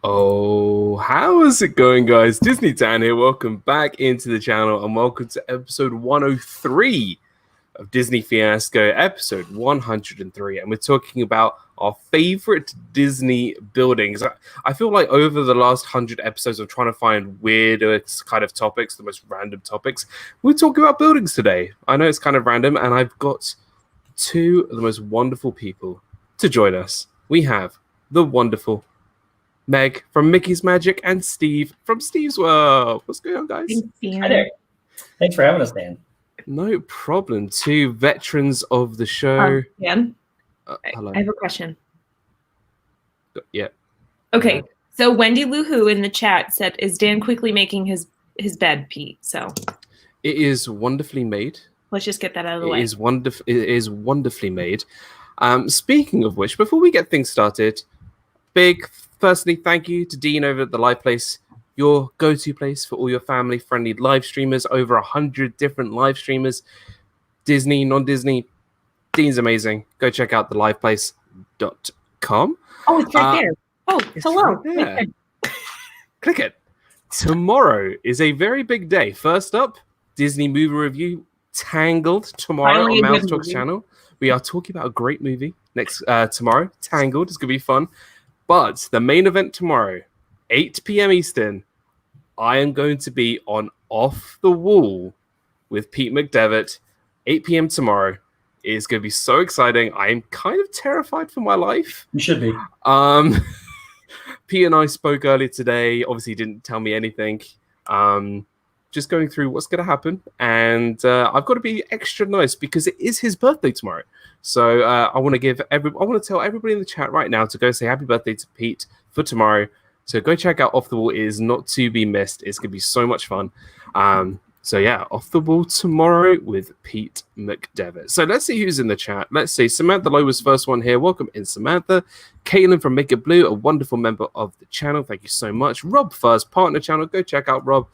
Oh, how is it going, guys? Disney Dan here. Welcome back into the channel and welcome to episode 103 of Disney Fiasco, episode 103. And we're talking about our favorite Disney buildings. I feel like over the last 100 episodes of trying to find weirder kind of topics, the most random topics, we're talking about buildings today. I know it's kind of random, and I've got two of the most wonderful people to join us. We have the wonderful Meg from Mickey's Magic and Steve from Steve's World. What's going on, guys? Hi there. Thanks for having us, Dan. No problem. Two veterans of the show. Dan, hello. I have a question. Yeah. Okay, so Wendy Lou Who in the chat said, "Is Dan quickly making his bed, Pete?" So it is wonderfully made. Let's just get that out of the way. It is wonderfully made. Speaking of which, before we get things started, firstly, thank you to Dean over at the Live Place, your go-to place for all your family-friendly live streamers. Over 100 different live streamers, Disney, non-Disney. Dean's amazing. Go check out theliveplace.com. Oh, it's right there. Oh, hello. Right there. Click it. Tomorrow is a very big day. First up, Disney movie review, Tangled, tomorrow on Mouse Talks channel. We are talking about a great movie tomorrow. Tangled is going to be fun. But the main event tomorrow, 8 p.m. Eastern, I am going to be on Off the Wall with Pete McDevitt. 8 p.m. tomorrow. It is going to be so exciting. I am kind of terrified for my life. You should be. Pete and I spoke earlier today. Obviously, he didn't tell me anything. Just going through what's going to happen. And I've got to be extra nice because it is his birthday tomorrow. So I want to tell everybody in the chat right now to go say happy birthday to Pete for tomorrow. So go check out Off the Wall. It is not to be missed. It's going to be so much fun. So yeah, Off the Wall tomorrow with Pete McDevitt. So let's see who's in the chat. Let's see. Samantha Lowe was first one here. Welcome in, Samantha. Caitlin from Make It Blue, a wonderful member of the channel. Thank you so much. RobFuz, partner channel. Go check out Rob.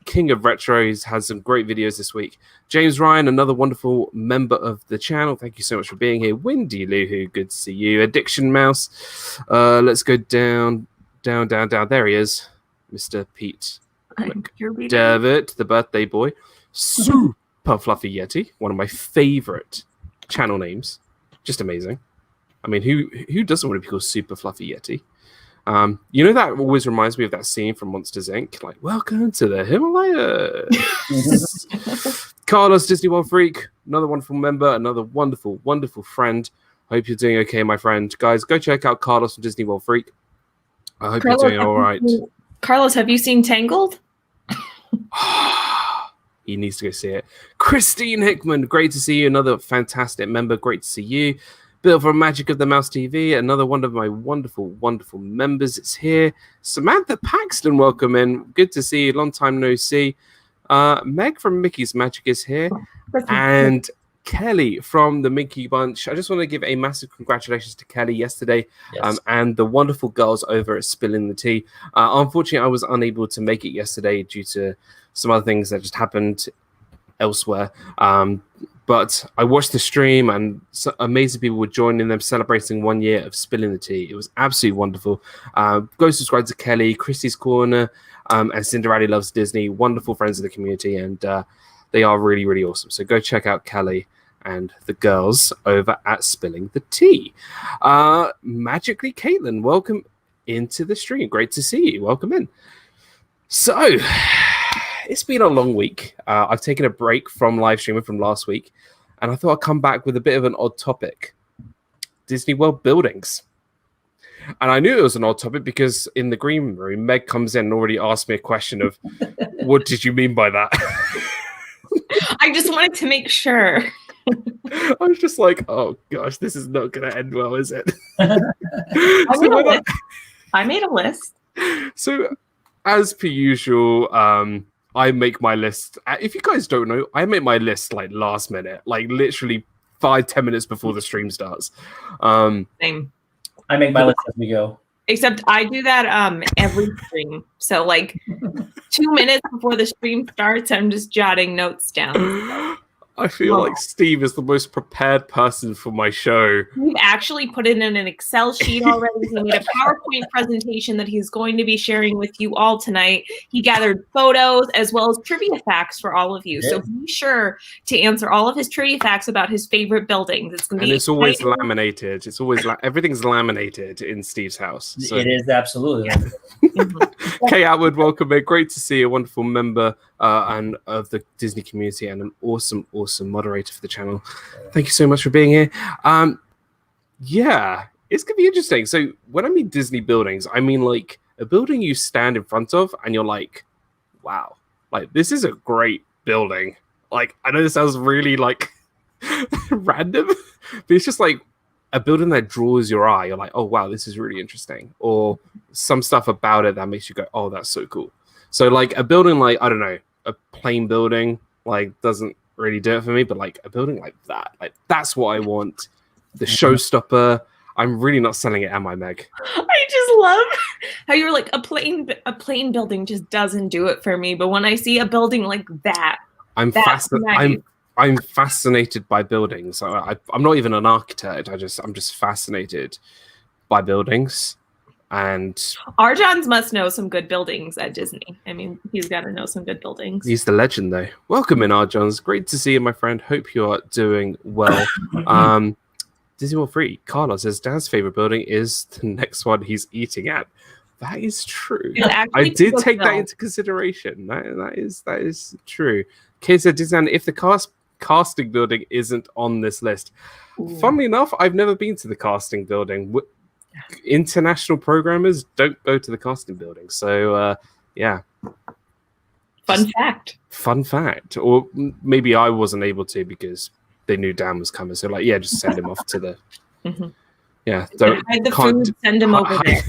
King of Retro. He's had some great videos this week. James Ryan, another wonderful member of the channel. Thank you so much for being here. Wendy Luhu, good to see you. Addiction Mouse. Let's go down. There he is. Mr. Pete McDevitt, the birthday boy. Super Fluffy Yeti, one of my favorite channel names. Just amazing. I mean, who doesn't want to be called Super Fluffy Yeti? You know, that always reminds me of that scene from Monsters Inc. Like, welcome to the Himalayas. Carlos, Disney World Freak, another wonderful member, another wonderful, wonderful friend. Hope you're doing okay, my friend. Guys, go check out Carlos from Disney World Freak. I hope you're doing all right. Carlos, have you seen Tangled? He needs to go see it. Christine Hickman, great to see you. Another fantastic member. Great to see you. Bill from Magic of the Mouse TV, another one of my wonderful, wonderful members. It's here. Samantha Paxton, welcome in. Good to see you. Long time no see. Meg from Mickey's Magic is here. And Kelly from the Mickey Bunch. I just want to give a massive congratulations to Kelly yesterday. Yes. And the wonderful girls over at Spilling the Tea. Unfortunately, I was unable to make it yesterday due to some other things that just happened elsewhere. But I watched the stream and amazing people were joining them, celebrating 1 year of Spilling the Tea. It was absolutely wonderful. Go subscribe to Kelly, Christy's Corner, and Cinderella Loves Disney. Wonderful friends of the community, and they are really, really awesome. So go check out Kelly and the girls over at Spilling the Tea. Magically, Caitlin, welcome into the stream. Great to see you. Welcome in. So it's been a long week. I've taken a break from live streaming from last week, and I thought I'd come back with a bit of an odd topic. Disney World buildings. And I knew it was an odd topic because in the green room, Meg comes in and already asked me a question of, what did you mean by that? I just wanted to make sure. I was just like, oh gosh, this is not going to end well, is it? I made a list. So, as per usual, I make my list. If you guys don't know, I make my list like last minute, like literally 5-10 minutes before the stream starts. Same. I make my list as we go. Except I do that every stream. So like 2 minutes before the stream starts, I'm just jotting notes down. I feel Oh. like Steve is the most prepared person for my show. We've actually put it in an Excel sheet already. He made a PowerPoint presentation that he's going to be sharing with you all tonight. He gathered photos as well as trivia facts for all of you. So be sure to answer all of his trivia facts about his favorite buildings. It's going to be And it's always exciting. laminated. It's always everything's laminated in Steve's house. So. It is absolutely. Kay Atwood, welcome in. Great to see you. A wonderful member and of the Disney community and an awesome moderator for the channel. Thank you so much for being here. Yeah, it's gonna be interesting. So when I mean Disney buildings, I mean like a building you stand in front of and you're like, wow, like this is a great building. Like I know this sounds really like random, but it's just like a building that draws your eye. You're like, oh wow, this is really interesting. Or some stuff about it that makes you go, oh, that's so cool. So like a building like, I don't know, a plain building like doesn't really do it for me, but like a building like that's what I want. The showstopper. I'm really not selling it, am I, Meg? I just love how you're like a plain building just doesn't do it for me. But when I see a building like that, I'm fascinated by buildings. I'm not even an architect. I'm just fascinated by buildings. And Arjons must know some good buildings at Disney. I mean, he's got to know some good buildings. He's the legend, though. Welcome in, Arjons. Great to see you, my friend. Hope you are doing well. Disney World Free. Carlos says Dan's favorite building is the next one he's eating at. That is true. I did take that into consideration. That is true. Kay said, Disney, if the casting building isn't on this list. Ooh. Funnily enough, I've never been to the casting building. International programmers don't go to the casting building. So, yeah. Fun fact. Or maybe I wasn't able to because they knew Dan was coming. So, like, yeah, just send him off to the... Yeah. Hide the food, send him over there.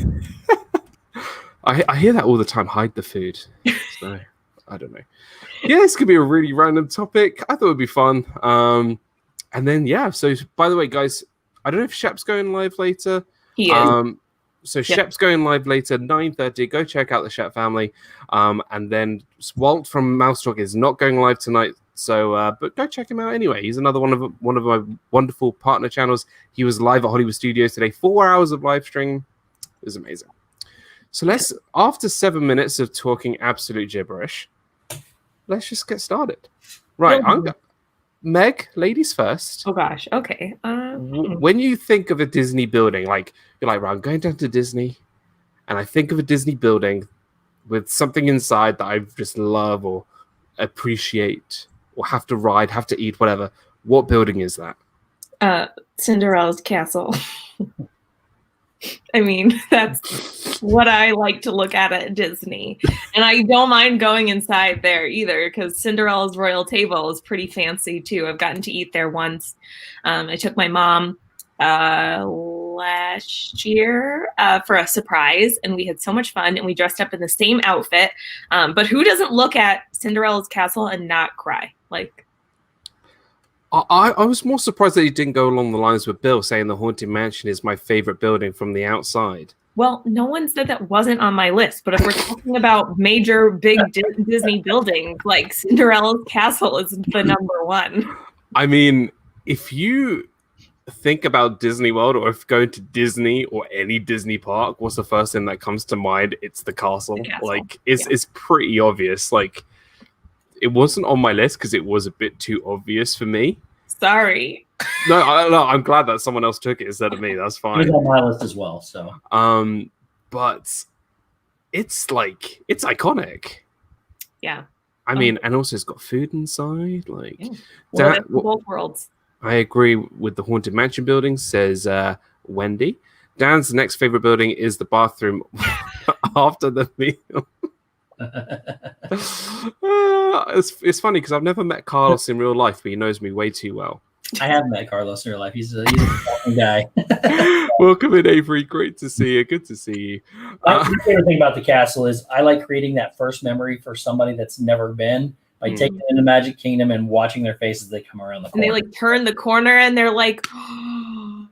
I hear that all the time. Hide the food. So, I don't know. Yeah, this could be a really random topic. I thought it would be fun. And then, yeah. So, by the way, guys, I don't know if Shep's going live later. He is. So Shep's going live later, 9:30. Go check out the Shep family. And then Walt from Mouse Talk is not going live tonight. So, but go check him out anyway. He's another one of my wonderful partner channels. He was live at Hollywood Studios today. 4 hours of live stream. It was amazing. So after 7 minutes of talking absolute gibberish, let's just get started. Right, Meg, ladies first. Oh gosh, okay. When you think of a Disney building, like you're like, right, I'm going down to Disney, and I think of a Disney building with something inside that I just love or appreciate or have to ride, have to eat, whatever. What building is that? Cinderella's castle. I mean, that's what I like to look at Disney. And I don't mind going inside there either because Cinderella's Royal Table is pretty fancy too. I've gotten to eat there once. I took my mom last year for a surprise and we had so much fun and we dressed up in the same outfit. But who doesn't look at Cinderella's castle and not cry? Like, I was more surprised that he didn't go along the lines with Bill saying the Haunted Mansion is my favorite building from the outside. Well, no one said that wasn't on my list, but if we're talking about major big Disney buildings, like Cinderella's castle is the number one. I mean, if you think about Disney World or if going to Disney or any Disney park, what's the first thing that comes to mind? It's the castle. Like, it's pretty obvious. Like, it wasn't on my list because it was a bit too obvious for me. Sorry. No, I'm glad that someone else took it instead of me. That's fine. It's on my list as well. So, but it's like it's iconic. Yeah. I mean, and also it's got food inside. Like, well, both worlds. I agree with the Haunted Mansion building. Says Wendy. Dan's next favorite building is the bathroom after the meal. It's funny because I've never met Carlos in real life, but he knows me way too well. I have met Carlos in real life. He's a awesome guy. Welcome in, Avery. Great to see you. Good to see you. My favorite thing about the castle is I like creating that first memory for somebody that's never been by taking them into Magic Kingdom and watching their faces as they come around the corner. And they like turn the corner and they're like, I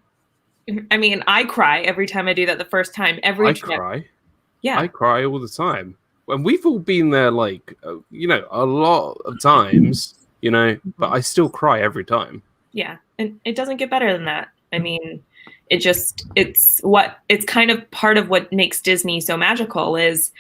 mean, I cry every time I do that the first time. I cry. Yeah. I cry all the time. And we've all been there, like, a lot of times. you know, but I still cry every time. Yeah, and it doesn't get better than that. I mean, it's kind of part of what makes Disney so magical is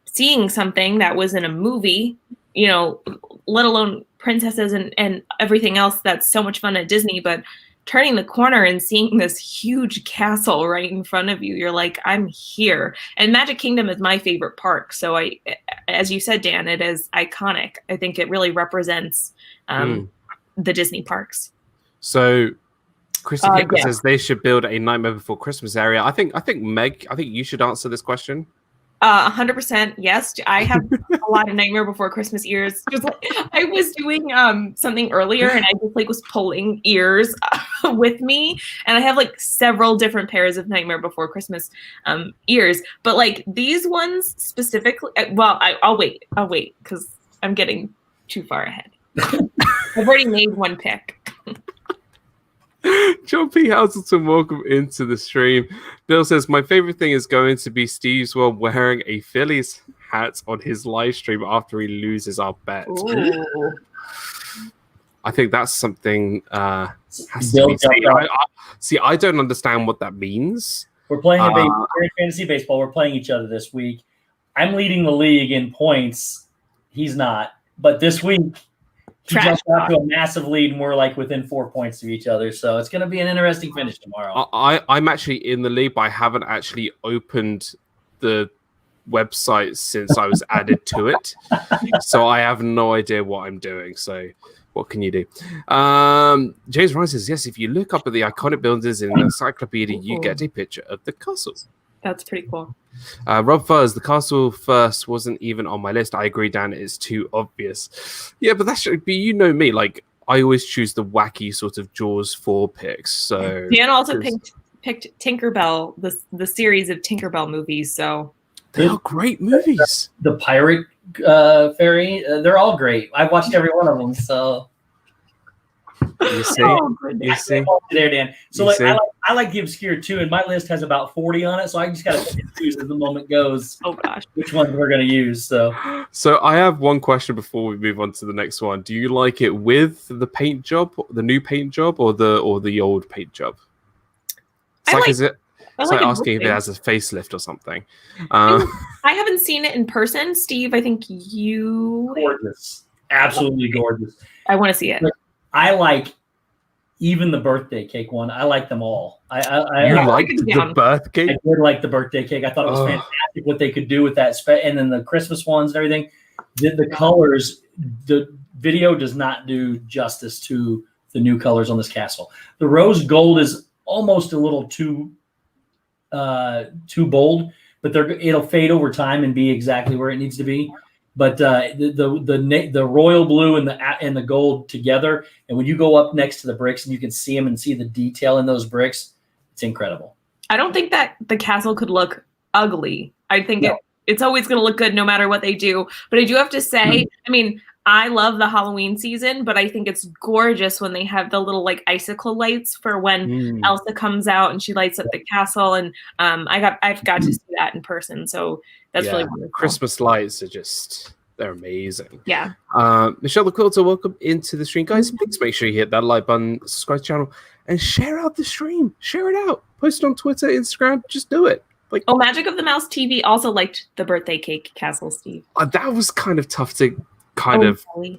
seeing something that was in a movie, you know, let alone princesses and everything else that's so much fun at Disney, but turning the corner and seeing this huge castle right in front of you, you're like, I'm here. And Magic Kingdom is my favorite park. So as you said, Dan, it is iconic. I think it really represents the Disney parks. So Christy Kicker says they should build a Nightmare Before Christmas area. I think Meg, you should answer this question. 100% yes. I have a lot of Nightmare Before Christmas ears. Just like, I was doing something earlier, and I just was pulling ears with me, and I have several different pairs of Nightmare Before Christmas ears. But these ones specifically, well, I'll wait because I'm getting too far ahead. I've already made one pick. John P. Hazelton, welcome into the stream. Bill says, my favorite thing is going to be Steve's World wearing a Phillies hat on his live stream after he loses our bet. Ooh. I think that's something has to be seen. I don't understand what that means. We're playing fantasy baseball. We're playing each other this week. I'm leading the league in points. He's not. But this week, he jumped out to a massive lead, and we're within 4 points of each other. So it's going to be an interesting finish tomorrow. I'm actually in the lead, but I haven't actually opened the website since I was added to it. So I have no idea what I'm doing. So what can you do? James Ryan says, yes, if you look up at the iconic buildings in the encyclopedia, you get a picture of the castle. That's pretty cool. RobFuz, the castle first wasn't even on my list. I agree, Dan, it's too obvious. Yeah, but you know me, I always choose the wacky sort of Jaws 4 picks. So Dan also picked Tinkerbell, the series of Tinkerbell movies. So they are great movies. The Pirate Fairy, they're all great. I've watched every one of them. So you see, you see there, Dan. So I like the obscure too, and my list has about 40 on it. So I just got to choose as the moment goes. Oh gosh, which ones we're going to use? So I have one question before we move on to the next one. Do you like it with the paint job, the new paint job, or the old paint job? It's like asking if it has a facelift or something. I haven't seen it in person. Steve, I think you... Gorgeous. Absolutely gorgeous. I want to see it. I like even the birthday cake one. I like them all. I liked the birthday cake? I did like the birthday cake. I thought it was fantastic what they could do with that. And then the Christmas ones and everything. The colors, the video does not do justice to the new colors on this castle. The rose gold is almost a little too bold, but it'll fade over time and be exactly where it needs to be. But the royal blue and the gold together, and when you go up next to the bricks and you can see them and see the detail in those bricks, it's incredible. I don't think that the castle could look ugly. I think it's always going to look good no matter what they do. But I do have to say, I mean, I love the Halloween season, but I think it's gorgeous when they have the little icicle lights for when Elsa comes out and she lights up the castle. And I've got to see that in person. So that's really wonderful. Christmas lights are they're amazing. Yeah. Michelle the Quilter, welcome into the stream. Guys, please make sure you hit that like button, subscribe to the channel, and share out the stream. Share it out. Post it on Twitter, Instagram. Just do it. Magic of the Mouse TV also liked the birthday cake castle, Steve. That was kind of tough to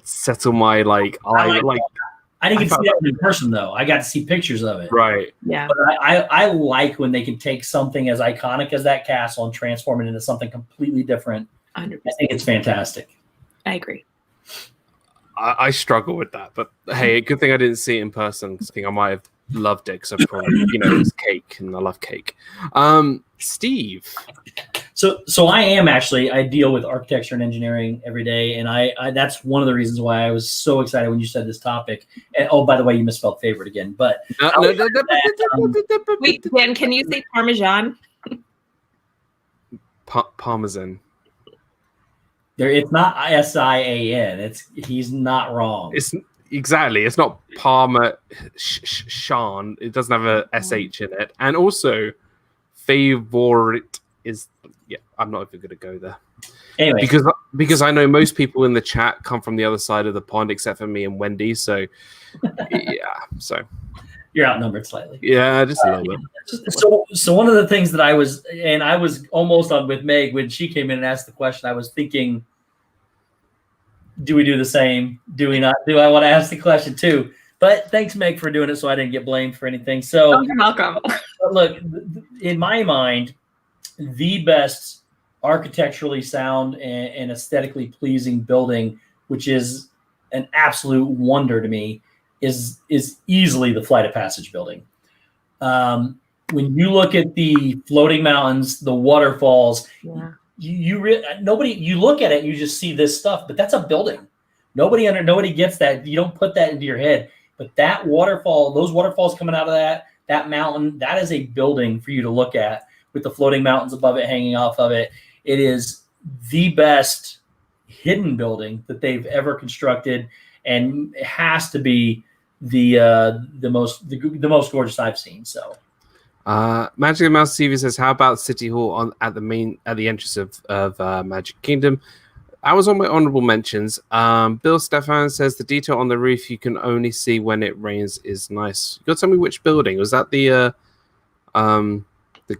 settle my I didn't get to see that in person though. I got to see pictures of it. Right. Yeah. But I like when they can take something as iconic as that castle and transform it into something completely different. 100%. I think it's fantastic. I agree. I struggle with that, but hey, good thing I didn't see it in person. I think I might have loved it because I probably, it's cake and I love cake. Steve. So I deal with architecture and engineering every day, and I that's one of the reasons why I was so excited when you said this topic. And by the way, you misspelled favorite again. But wait, Dan, can you say Parmesan? Parmesan. It's not Sian. He's not wrong. It's exactly. It's not Parmesan. It doesn't have a sh in it, and also favorite is, yeah, I'm not even going to go there. Anyway, because I know most people in the chat come from the other side of the pond, except for me and Wendy. So, yeah, so you're outnumbered slightly. Yeah, just a little bit. So one of the things that I was almost on with Meg when she came in and asked the question, I was thinking, do we do the same? Do we not? Do I want to ask the question too? But thanks, Meg, for doing it so I didn't get blamed for anything. So you're welcome. But look, in my mind, the best architecturally sound and aesthetically pleasing building, which is an absolute wonder to me, is easily the Flight of Passage building. When you look at the floating mountains, the waterfalls, you look at it and you just see this stuff, but that's a building. Nobody gets that. You don't put that into your head. But that waterfall, those waterfalls coming out of that mountain, that is a building for you to look at with the floating mountains above it, hanging off of it. It is the best hidden building that they've ever constructed, and it has to be the most gorgeous I've seen. So, Magic Mouse TV says, "How about City Hall at the entrance of Magic Kingdom?" I was on my honorable mentions. Bill Stefan says the detail on the roof you can only see when it rains is nice. You got to tell me which building. Was that the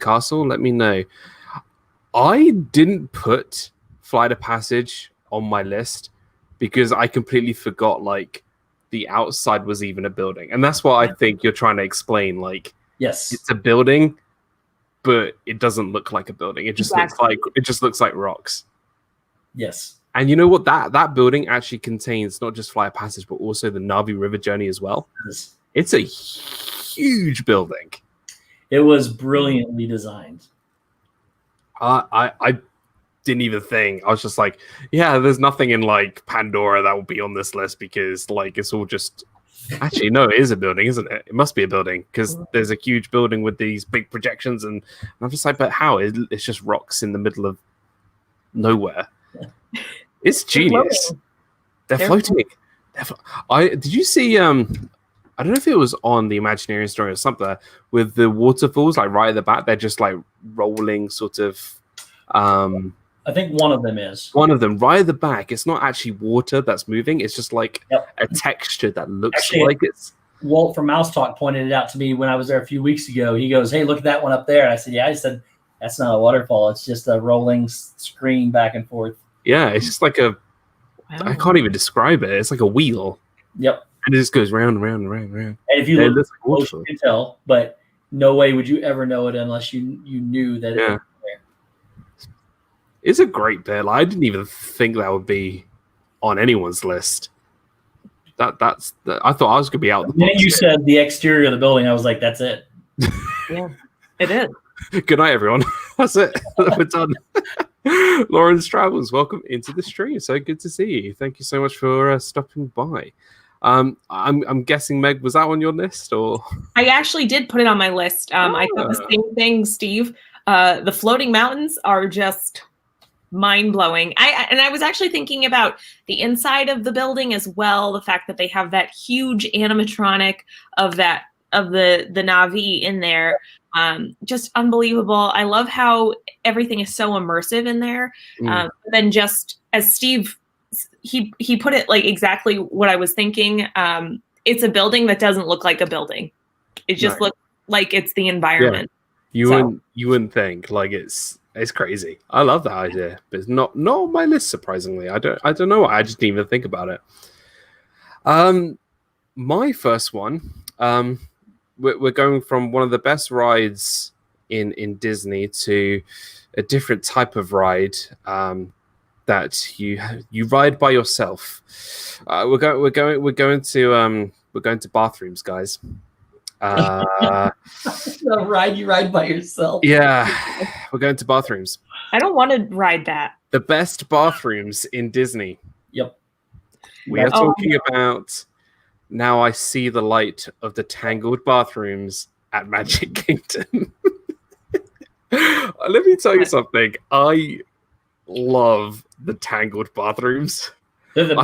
castle? Let me know. I didn't put Flight of Passage on my list because I completely forgot like the outside was even a building. And that's what I think you're trying to explain. Like, yes, it's a building, but it doesn't look like a building. It just looks like rocks. Yes. And you know what? That building actually contains not just Flight of Passage, but also the Navi River Journey as well. Yes. It's a huge building. It was brilliantly designed. I didn't even think. I was just like, yeah, there's nothing in like Pandora that will be on this list because like it's all just... Actually, no, it is a building, isn't it? It must be a building because there's a huge building with these big projections, and I'm just like, but how? It's just rocks in the middle of nowhere. It's genius. They're floating. Did you see? I don't know if it was on the Imagineering story or something with the waterfalls, like right at the back. They're just like rolling, sort of. I think one of them is. One of them right at the back. It's not actually water that's moving. It's just like a texture that looks like it's. Walt from Mouse Talk pointed it out to me when I was there a few weeks ago. He goes, "Hey, look at that one up there." And I said, "Yeah." I said, "That's not a waterfall. It's just a rolling screen back and forth." Yeah, it's just like a... Wow. I can't even describe it. It's like a wheel. Yep. And it just goes round and round and round and round. And if you look close, you can tell, but no way would you ever know it unless you knew that it was there. It's a great bit. I didn't even think that would be on anyone's list. I thought I was going to be out. The minute you said the exterior of the building, I was like, that's it. Yeah, it is. Good night, everyone. That's it. We're done. Lawrence Travels, welcome into the stream. So good to see you. Thank you so much for stopping by. I'm guessing, Meg, was that on your list, or? I actually did put it on my list. I thought the same thing, Steve. The floating mountains are just mind-blowing. I was actually thinking about the inside of the building as well. The fact that they have that huge animatronic of the Navi in there. Just unbelievable. I love how everything is so immersive in there. Then just as Steve, he put it like exactly what I was thinking. It's a building that doesn't look like a building. It just looks like it's the environment. Yeah. You wouldn't think like it's crazy. I love that idea, but it's not on my list. Surprisingly, I don't know. I just didn't even think about it. My first one. We're going from one of the best rides in Disney to a different type of ride that you ride by yourself. We're going to bathrooms, guys. A ride you ride by yourself. Yeah, we're going to bathrooms. I don't want to ride that. The best bathrooms in Disney. Yep. We are talking about. Now I see the light of the tangled bathrooms at Magic Kingdom. Let me tell you something. I love the tangled bathrooms. They're the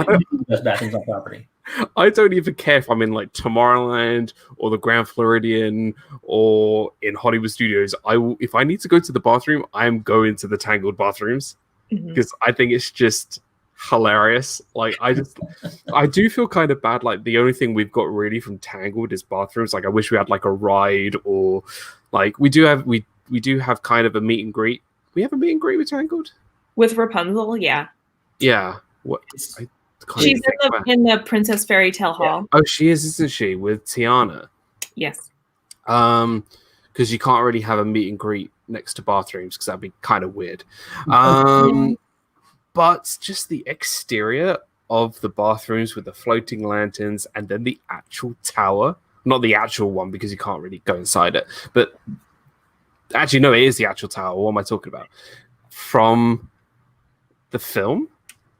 best bathrooms on property. I don't even care if I'm in like Tomorrowland or the Grand Floridian or in Hollywood Studios. If I need to go to the bathroom, I'm going to the Tangled bathrooms because I think it's just hilarious. Like I do feel kind of bad. Like the only thing we've got really from Tangled is bathrooms. Like I wish we had like a ride or like we do have kind of a meet and greet. We have a meet and greet with Tangled with Rapunzel. Yeah. What? She's in the Princess Fairy Tale Hall. Oh, she is, isn't she? With Tiana. Yes. Because you can't really have a meet and greet next to bathrooms because that'd be kind of weird. But just the exterior of the bathrooms with the floating lanterns and then the actual tower. Not the actual one because you can't really go inside it. But actually, no, it is the actual tower. What am I talking about? From the film?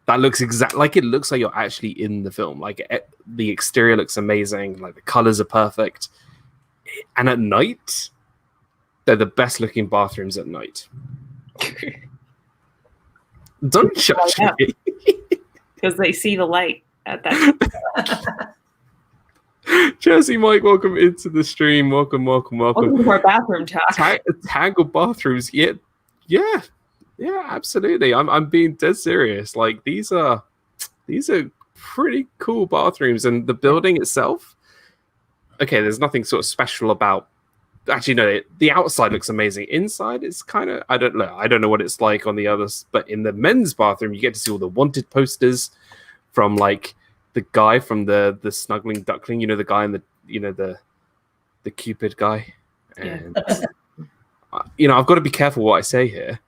That looks exactly like it looks like you're actually in the film. Like the exterior looks amazing. Like the colors are perfect. And at night, they're the best looking bathrooms at night. Don't judge me. Because they see the light at that. Jesse, Mike, welcome into the stream. Welcome. Welcome to our bathroom talk. Tangled bathrooms. Yeah, absolutely. I'm being dead serious. Like these are pretty cool bathrooms, and the building itself. Okay, there's nothing sort of special about. Actually, no. The outside looks amazing. Inside, it's kind of I don't know what it's like on the others. But in the men's bathroom, you get to see all the wanted posters from like the guy from the snuggling duckling. You know, the guy in the Cupid guy. And I've got to be careful what I say here.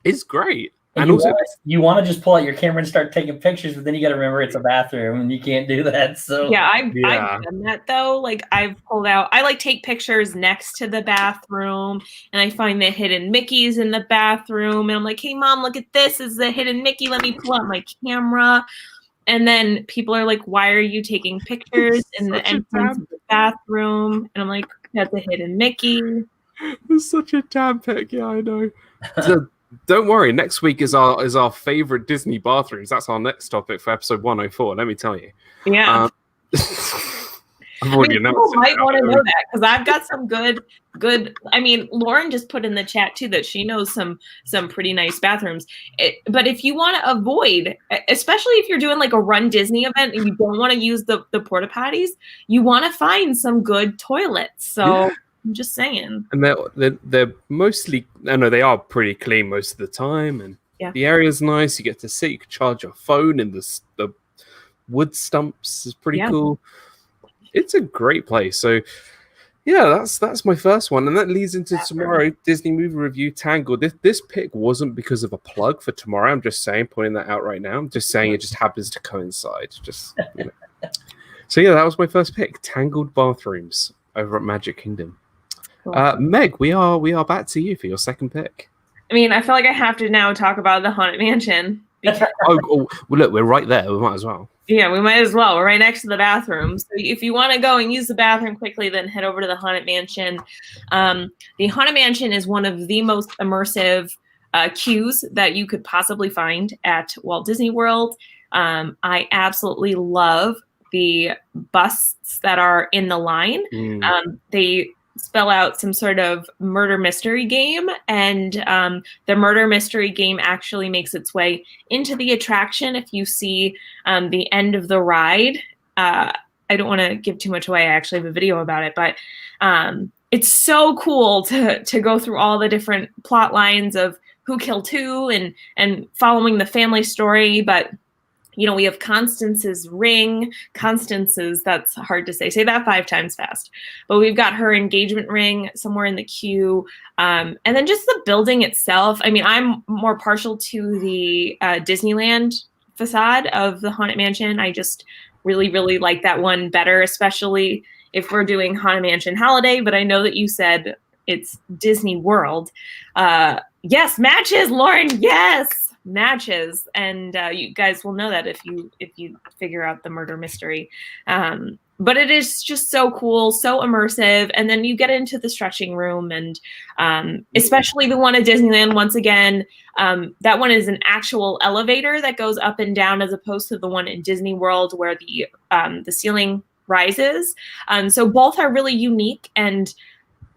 It's great. And also you want to just pull out your camera and start taking pictures, but then you got to remember it's a bathroom and you can't do that. So I've done that though. Like I've pulled out, I like take pictures next to the bathroom, and I find the hidden Mickeys in the bathroom, and I'm like, hey mom, look at this is the hidden Mickey. Let me pull out my camera. And then people are like, why are you taking pictures in the entrance of the bathroom? And I'm like, that's a hidden Mickey. It's such a damn pick. Yeah, I know. So, don't worry. Next week is our favorite Disney bathrooms. That's our next topic for episode 104. Let me tell you. Yeah. People might want to know that because I've got some good. I mean, Lauren just put in the chat too that she knows some pretty nice bathrooms. But if you want to avoid, especially if you're doing like a Run Disney event and you don't want to use the porta potties, you want to find some good toilets. So. Yeah. I'm just saying. And they're mostly, they are pretty clean most of the time. And the area's nice. You get to sit, you can charge your phone in the wood stumps. It's pretty cool. It's a great place. So, yeah, that's my first one. And that leads into tomorrow, Disney movie review, Tangled. This pick wasn't because of a plug for tomorrow. I'm just saying, pointing that out right now. I'm just saying it just happens to coincide. So, yeah, that was my first pick, Tangled bathrooms over at Magic Kingdom. Meg, we are back to you for your second pick. I mean, I feel like I have to now talk about the Haunted Mansion. Well, look, we're right there. We might as well. Yeah, we might as well. We're right next to the bathroom. So if you want to go and use the bathroom quickly, then head over to the Haunted Mansion. The Haunted Mansion is one of the most immersive queues that you could possibly find at Walt Disney World. I absolutely love the busts that are in the line. They spell out some sort of murder mystery game, and the murder mystery game actually makes its way into the attraction. If you see the end of the ride, I don't want to give too much away. I actually have a video about it, but it's so cool to go through all the different plot lines of who killed who and following the family story. But we have Constance's ring. Constance's, that's hard to say. Say that 5 times fast. But we've got her engagement ring somewhere in the queue. And then just the building itself. I mean, I'm more partial to the Disneyland facade of the Haunted Mansion. I just really, really like that one better, especially if we're doing Haunted Mansion Holiday. But I know that you said it's Disney World. Yes, matches, Lauren, yes. Matches, and you guys will know that if you figure out the murder mystery. But it is just so cool, so immersive. And then you get into the stretching room, and especially the one at Disneyland, once again, that one is an actual elevator that goes up and down, as opposed to the one in Disney World where the ceiling rises. So both are really unique, and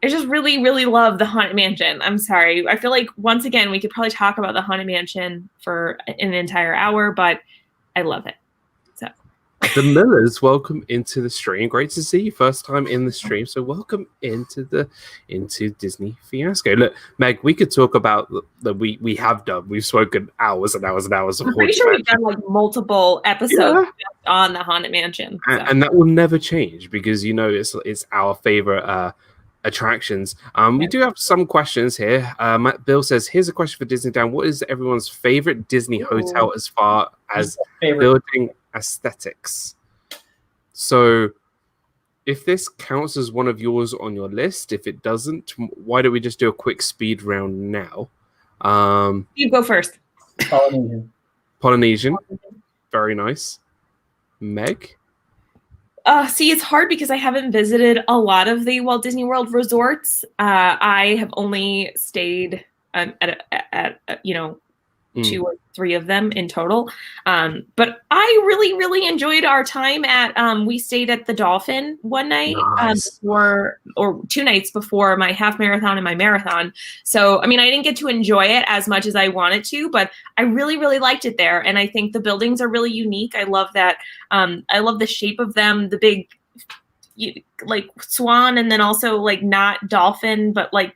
I just really, really love the Haunted Mansion. I'm sorry. I feel like, once again, we could probably talk about the Haunted Mansion for an entire hour, but I love it. The Millers, welcome into the stream. Great to see you, first time in the stream. So welcome into Disney Fiasco. Look, Meg, we could talk about that. We've spoken hours and hours and hours of. I'm pretty sure we've done like multiple episodes on the Haunted Mansion, and that will never change, because it's our favorite attractions. We do have some questions here. Bill says, here's a question for DIZNEYDAN. What is everyone's favorite Disney hotel as far as building aesthetics? So if this counts as one of yours on your list, if it doesn't, why don't we just do a quick speed round now? You go first. Polynesian. Very nice. Meg? See, it's hard because I haven't visited a lot of the Walt Disney World resorts. I have only stayed at 2 or 3 of them in total. But I really, really enjoyed our time at, we stayed at the Dolphin one night, or 2 nights before my half marathon and my marathon. So, I mean, I didn't get to enjoy it as much as I wanted to, but I really, really liked it there. And I think the buildings are really unique. I love that. I love the shape of them, the big, like swan, and then also like not dolphin, but like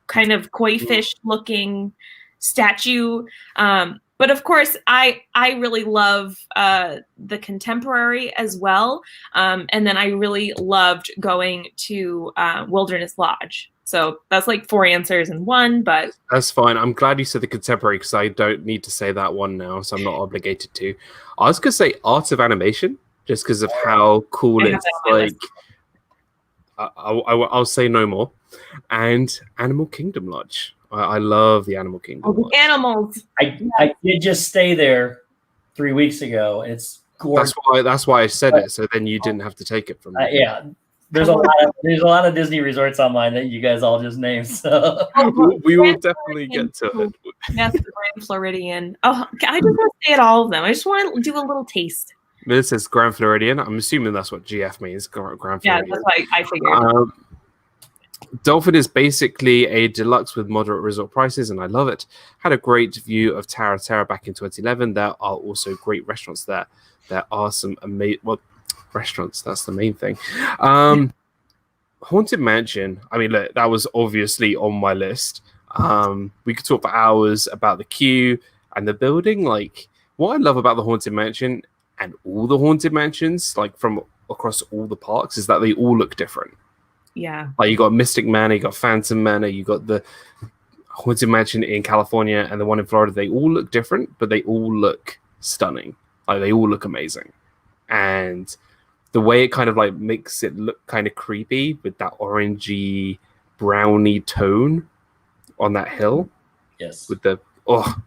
kind of koi fish looking statue. But of course, I really love the contemporary as well. And then I really loved going to Wilderness Lodge. So that's like 4 answers in one, but that's fine. I'm glad you said the contemporary, because I don't need to say that one now, so I'm not obligated to. I was gonna say Art of Animation, just because of how cool it's like. I'll say no more. And Animal Kingdom Lodge. I love the Animal Kingdom. Oh, the animals. I did just stay there 3 weeks ago. It's gorgeous. That's why I said it. So then you didn't have to take it from me. Yeah, there's a lot of Disney resorts on mine that you guys all just named. So we will definitely get to it. Yes, the Grand Floridian. Oh, I just want to stay at all of them. I just want to do a little taste. But it says Grand Floridian. I'm assuming that's what GF means. Grand Floridian. Yeah, that's what I figured. Dolphin is basically a deluxe with moderate resort prices, and I love it. Had a great view of Terra back in 2011. There are also great restaurants there. There are some amazing restaurants. That's the main thing. Haunted Mansion. I mean, look, that was obviously on my list. We could talk for hours about the queue and the building. Like, what I love about the Haunted Mansion and all the Haunted Mansions, like from across all the parks, is that they all look different. Yeah. Like, you got Mystic Manor, you got Phantom Manor, you got the Haunted Mansion in California and the one in Florida. They all look different, but they all look stunning. Like, they all look amazing. And the way it kind of like makes it look kind of creepy with that orangey, browny tone on that hill. Yes. With the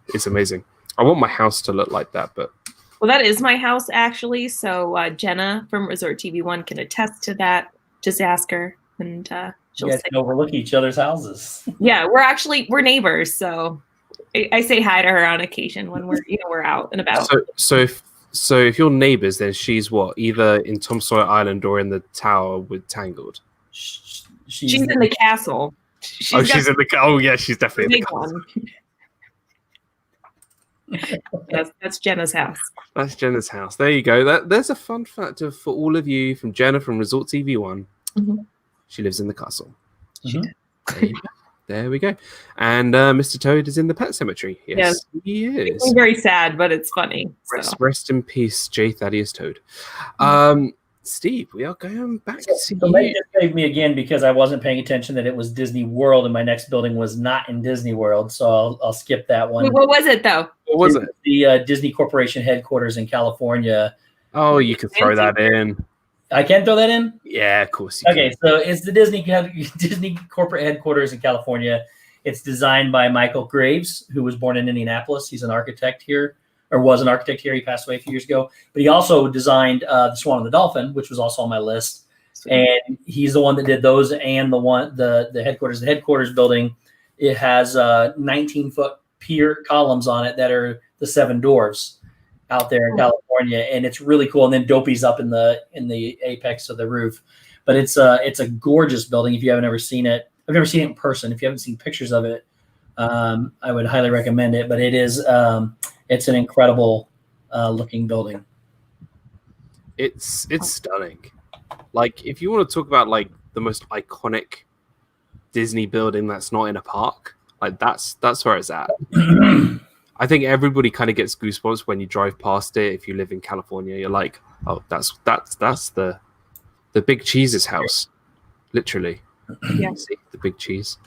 it's amazing. I want my house to look like that, but well, that is my house actually. So Jenna from Resort TV1 can attest to that. Just ask her. And she'll you guys can overlook each other's houses. Yeah, we're neighbors, so I say hi to her on occasion when we're out and about. So if you're neighbors, then she's what, either in Tom Sawyer Island or in the tower with Tangled. She's in the castle. She's in the yeah, she's definitely in the castle. That's Jenna's house. That's Jenna's house. There you go. There's a fun fact for all of you from Jenna from Resort TV1. Mm-hmm. She lives in the castle. Mm-hmm. There we go. And Mr. Toad is in the pet cemetery. Yes, he is. It's very sad, but it's funny. Rest in peace, J. Thaddeus Toad. Steve, we are going back to you. They just saved me again because I wasn't paying attention that it was Disney World and my next building was not in Disney World. So I'll skip that one. Wait, what was it, though? What was it? The Disney Corporation headquarters in California. Oh, you can throw that in. I can throw that in? Yeah, of course. Okay, so it's the Disney corporate headquarters in California. It's designed by Michael Graves, who was born in Indianapolis. He's an architect here or was an architect here. He passed away a few years ago, but he also designed the Swan and the Dolphin, which was also on my list. And he's the one that did those and the headquarters. The headquarters building, it has 19-foot pier columns on it that are the Seven Dwarfs out there in California, and it's really cool. And then Dopey's up in the apex of the roof. But it's a gorgeous building. If you haven't ever seen it, I've never seen it in person. If you haven't seen pictures of it, I would highly recommend it. But it is it's an incredible looking building. It's stunning. Like, if you want to talk about like the most iconic Disney building that's not in a park, like that's where it's at. I think everybody kind of gets goosebumps when you drive past it. If you live in California, you're like, oh, that's the Big Cheese's house, literally. Yeah. See, the Big Cheese.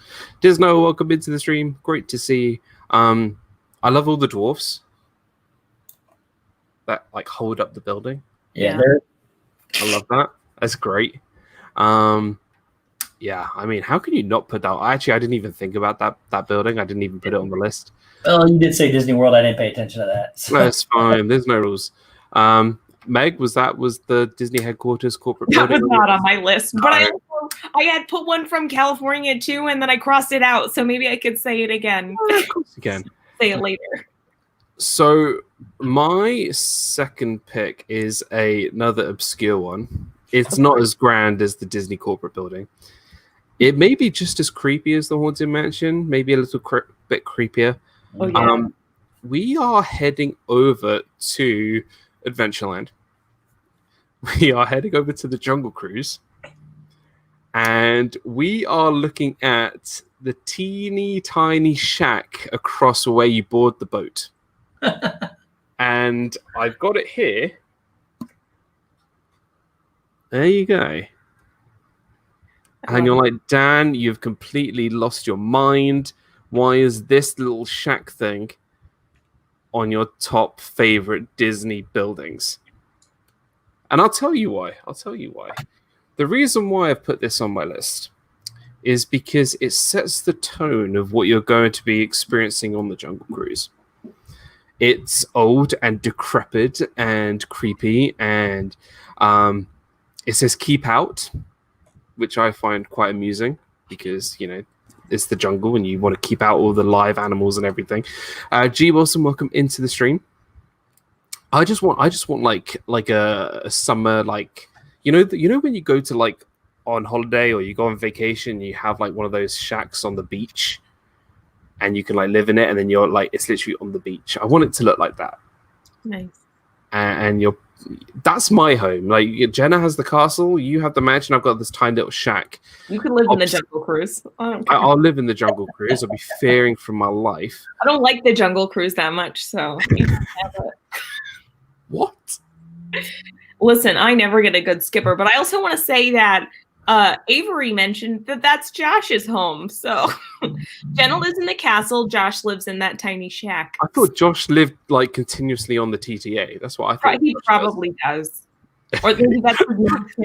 Disney, welcome into the stream. Great to see. I love all the dwarfs that like hold up the building. Yeah. I love that. That's great. Yeah, I mean, how can you not put that? Actually, I didn't even think about that building. I didn't even put it on the list. Well, you did say Disney World. I didn't pay attention to that. So. That's fine. There's no rules. Meg, was the Disney headquarters corporate building? That was not on my list, but I had put one from California too, and then I crossed it out. So maybe I could say it again. Oh, of course you can. Say it later. So my second pick is another obscure one. It's not as grand as the Disney corporate building. It may be just as creepy as the Haunted Mansion, maybe a little bit creepier. Oh, yeah. We are heading over to Adventureland. We are heading over to the Jungle Cruise. And we are looking at the teeny tiny shack across where you board the boat. And I've got it here. There you go. And you're like, Dan, you've completely lost your mind. Why is this little shack thing on your top favorite Disney buildings? And I'll tell you why. The reason why I've put this on my list is because it sets the tone of what you're going to be experiencing on the Jungle Cruise. It's old and decrepit and creepy, and it says keep out, which I find quite amusing because, you know, it's the jungle and you want to keep out all the live animals and everything. G Wilson, welcome into the stream. I just want like a summer, like, you know when you go to like on holiday or you go on vacation, you have like one of those shacks on the beach and you can like live in it, and then you're like, it's literally on the beach. I want it to look like that. Nice. And that's my home. Like, Jenna has the castle, you have the mansion, I've got this tiny little shack. You can live in the Jungle Cruise. I'll live in the Jungle Cruise. I'll be fearing for my life. I don't like the Jungle Cruise that much, so you can have it. What? Listen, I never get a good skipper, but I also want to say that Avery mentioned that that's Josh's home. So Jenna lives in the castle. Josh lives in that tiny shack. I thought Josh lived like continuously on the TTA. That's what I thought. He probably does. Or that's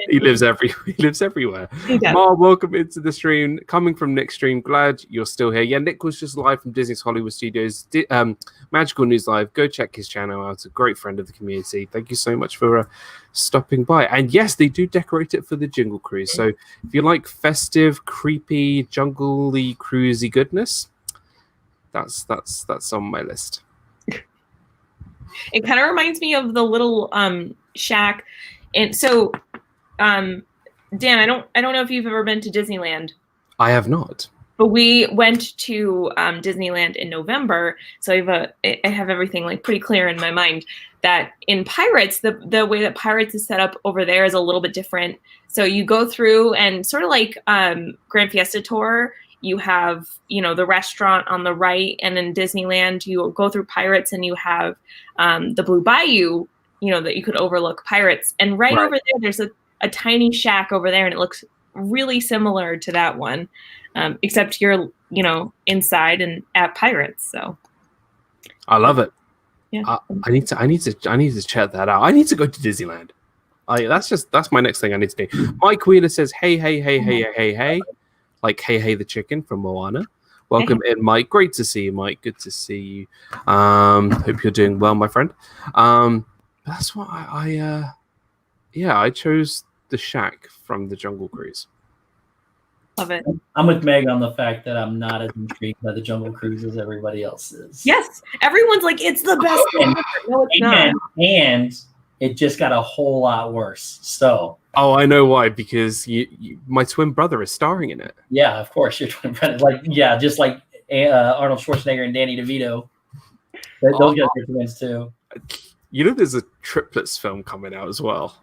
he lives everywhere. Ma, welcome into the stream. Coming from Nick's stream. Glad you're still here. Yeah, Nick was just live from Disney's Hollywood Studios. Magical News Live. Go check his channel out. A great friend of the community. Thank you so much for stopping by. And yes, they do decorate it for the Jungle Cruise. So if you like festive, creepy, jungle-y, cruisy goodness, that's on my list. It kind of reminds me of the little shack. And so, Dan, I don't know if you've ever been to Disneyland. I have not. But we went to Disneyland in November, so I have everything like pretty clear in my mind. That in Pirates, the way that Pirates is set up over there is a little bit different. So you go through, and sort of like Grand Fiesta Tour, you have, you know, the restaurant on the right, and in Disneyland you go through Pirates and you have the Blue Bayou, you know, that you could overlook Pirates. And right over there, there's a tiny shack over there, and it looks really similar to that one, except you're, you know, inside and at Pirates. So I love it. Yeah, I need to check that out. I need to go to Disneyland. That's my next thing I need to do. Mike Wheeler says, hey, like hey the chicken from Moana. Welcome in, Mike. Great to see you, Mike. Good to see you. Hope you're doing well, my friend. That's what I chose the Shack from the Jungle Cruise. Love it. I'm with Meg on the fact that I'm not as intrigued by the Jungle Cruise as everybody else is. Yes, everyone's like, it's the best thing ever. No, it's not. And it just got a whole lot worse. So. Oh, I know why. Because my twin brother is starring in it. Yeah, of course, your twin brother. Just like Arnold Schwarzenegger and Danny DeVito. Those guys are twins too. You know, there's a triplets film coming out as well.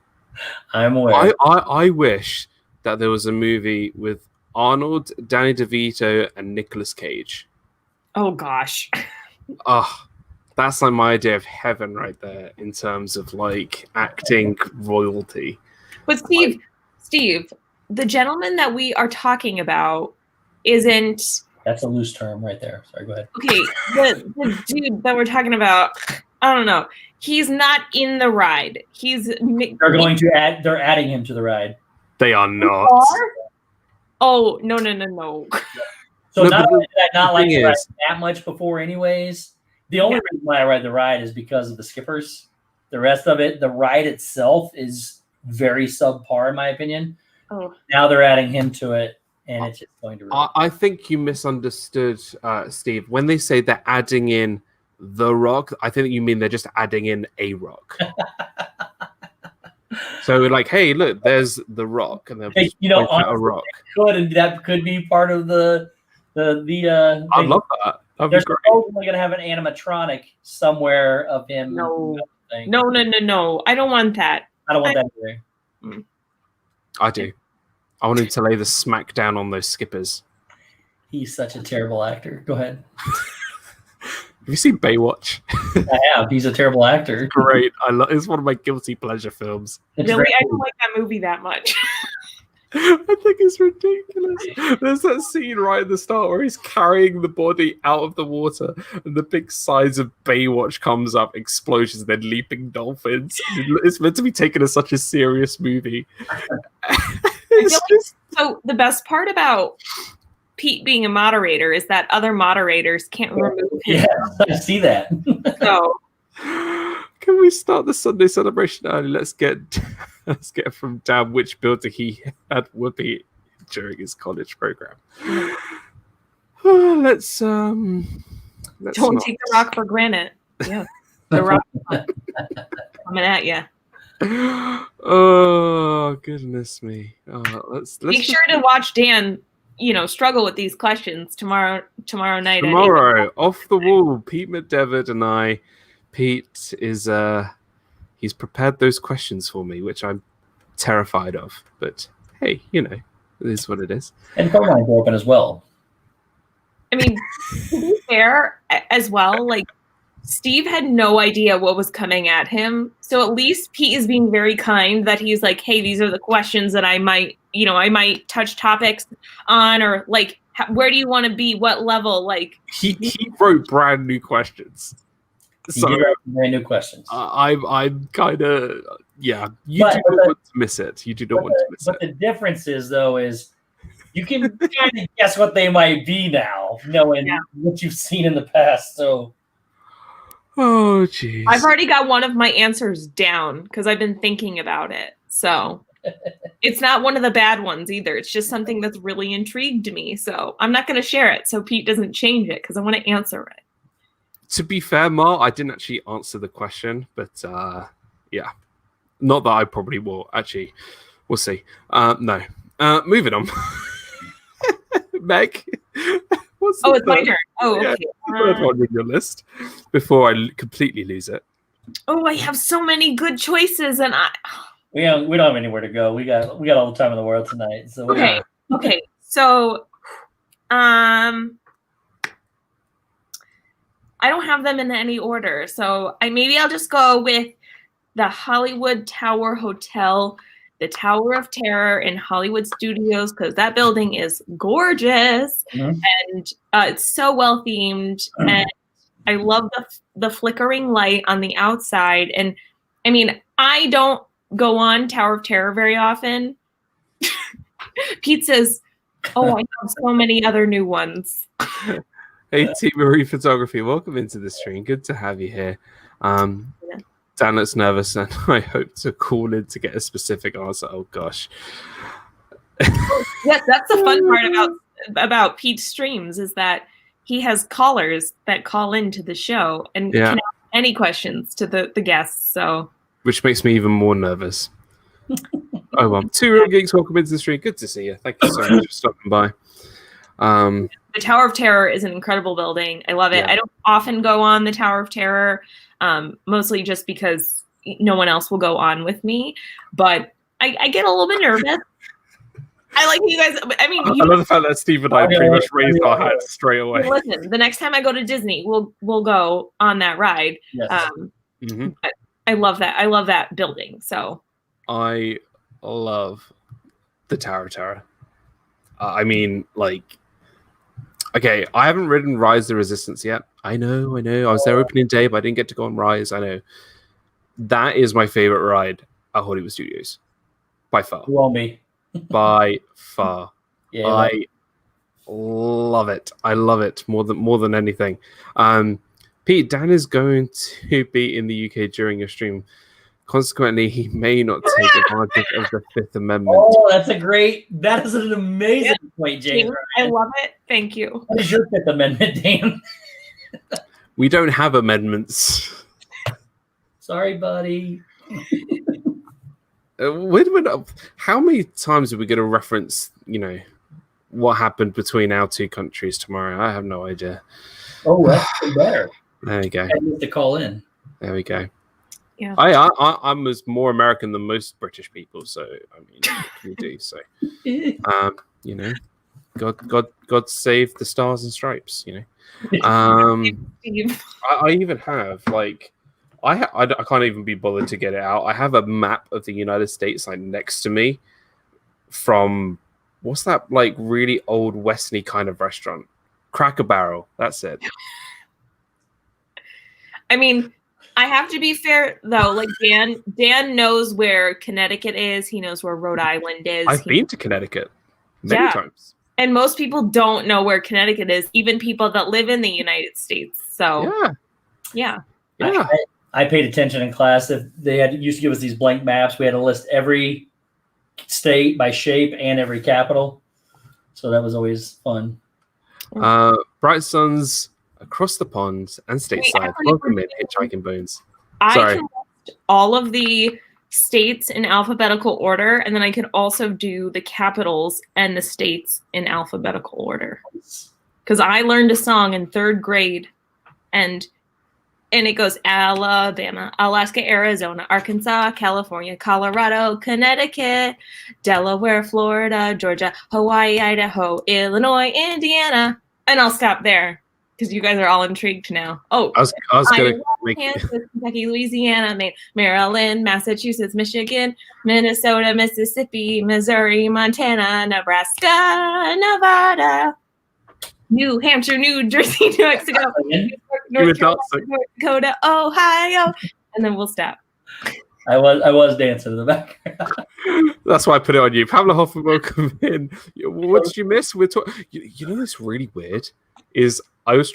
I'm aware. I wish that there was a movie with Arnold, Danny DeVito, and Nicolas Cage. Oh gosh. That's like my idea of heaven right there in terms of like acting royalty. But Steve, the gentleman that we are talking about isn't. That's a loose term right there. Sorry, go ahead. Okay, the dude that we're talking about, I don't know. He's not in the ride. They're adding him to the ride. They are not. Oh, no. So not only did I not like the ride that much before anyways, the only reason why I ride the ride is because of the skippers. The rest of it, the ride itself is very subpar in my opinion. Oh. Now they're adding him to it, and it's just going to ruin. I think you misunderstood, Steve. When they say they're adding in The Rock, I think you mean they're just adding in a rock. So we're like, hey, look, there's The Rock, and then honestly, a rock. That could be part of the. I'd love that. They're probably going to have an animatronic somewhere of him. No. I don't want that. I don't want that either. I do. I want him to lay the smack down on those skippers. He's such a terrible actor. Go ahead. Have you seen Baywatch? I have. He's a terrible actor. Great. It's one of my guilty pleasure films. Really, I don't like that movie that much. I think it's ridiculous. There's that scene right at the start where he's carrying the body out of the water and the big size of Baywatch comes up, explosions, then leaping dolphins. It's meant to be taken as such a serious movie. So the best part about Pete being a moderator is that other moderators can't remove him. Yeah, I see that. So can we start the Sunday celebration early? Let's get from Dan which builder he had Whoopi during his college program. Let's don't take the rock for granted. Yeah, the rock coming at you. Oh goodness me! Let's make sure to watch Dan. Struggle with these questions tomorrow night. Tomorrow, off the wall, Pete McDevitt and I. Pete is he's prepared those questions for me, which I'm terrified of. But hey, it is what it is. And phone lines are open as well. I mean, to be fair as well, like Steve had no idea what was coming at him. So at least Pete is being very kind that he's like, hey, these are the questions that I might touch topics on, or like, where do you want to be? What level? Like he wrote brand new questions. So brand new questions. I'm kind of You do not want to miss it. You do not want to miss it. But the difference is though is you can kind of guess what they might be now, knowing what you've seen in the past. So. Oh, jeez. I've already got one of my answers down because I've been thinking about it. So it's not one of the bad ones either. It's just something that's really intrigued me. So I'm not going to share it so Pete doesn't change it because I want to answer it. To be fair, Mar, I didn't actually answer the question, but yeah. Not that I probably will. Actually, we'll see. No. Moving on. Meg. It's my turn. Oh, okay. Third one on your list before I completely lose it. Oh, I have so many good choices, and we don't have anywhere to go. We got all the time in the world tonight. So okay. So, I don't have them in any order. So maybe I'll just go with the Hollywood Tower Hotel, the Tower of Terror in Hollywood Studios, because that building is gorgeous and it's so well themed, and I love the flickering light on the outside. And I mean, I don't go on Tower of Terror very often. Pete says, "Oh, I have so many other new ones." Hey, T Marie Photography, welcome into the stream. Good to have you here. Dan looks nervous, and I hope to call in to get a specific answer. Oh gosh. Yeah, that's the fun part about Pete's streams is that he has callers that call into the show and can ask any questions to the guests. So, which makes me even more nervous. Oh well, 2 Real Geeks, welcome into the stream. Good to see you. Thank you so much for stopping by. The Tower of Terror is an incredible building. I love it. I don't often go on the Tower of Terror, mostly just because no one else will go on with me. But I get a little bit nervous. I like you guys. I mean, I love the fact that Steve and I pretty much raised our hands straight away. Listen, the next time I go to Disney, we'll go on that ride. Yes. I love that. I love that building. So I love the Tower of Terror. I mean, like, okay, I haven't ridden Rise the Resistance yet. I know. I was there opening day, but I didn't get to go on Rise. I know. That is my favorite ride at Hollywood Studios, by far. Well, me. By far. Yeah, I love it. I love it more than anything. Pete, Dan is going to be in the UK during your stream. Consequently, he may not take advantage of the Fifth Amendment. Oh, that is an amazing point, James. I love it. Thank you. What is your Fifth Amendment, Dan? We don't have amendments. Sorry, buddy. How many times are we going to reference, what happened between our two countries tomorrow? I have no idea. Oh, that's better. There we go. I need to call in. There we go. Yeah. I'm more American than most British people, so I mean, what can you do? So, God save the stars and stripes. I even have I can't even be bothered to get it out. I have a map of the United States next to me from what's that really old Western kind of restaurant? Cracker Barrel. That's it. I mean, I have to be fair though. Dan knows where Connecticut is. He knows where Rhode Island is. I've been to Connecticut many times. And most people don't know where Connecticut is, even people that live in the United States. So yeah. I paid attention in class. If they used to give us these blank maps, we had to list every state by shape and every capital. So that was always fun. Bright Suns across the pond and stateside. Welcome in, Hitchhiking Bones. I can list all of the states in alphabetical order, and then I could also do the capitals and the states in alphabetical order. Because I learned a song in 3rd grade, and it goes Alabama, Alaska, Arizona, Arkansas, California, Colorado, Connecticut, Delaware, Florida, Georgia, Hawaii, Idaho, Illinois, Indiana. And I'll stop there because you guys are all intrigued now. Oh, I was going to make Kansas, Kentucky, Louisiana, Maryland, Massachusetts, Michigan, Minnesota, Mississippi, Missouri, Montana, Nebraska, Nevada, New Hampshire, New Jersey, New Mexico, North Dakota, Ohio, and then we'll stop. I was dancing in the back. That's why I put it on you. Pamela Hoffman, welcome in. What did you miss? We're what's really weird is I was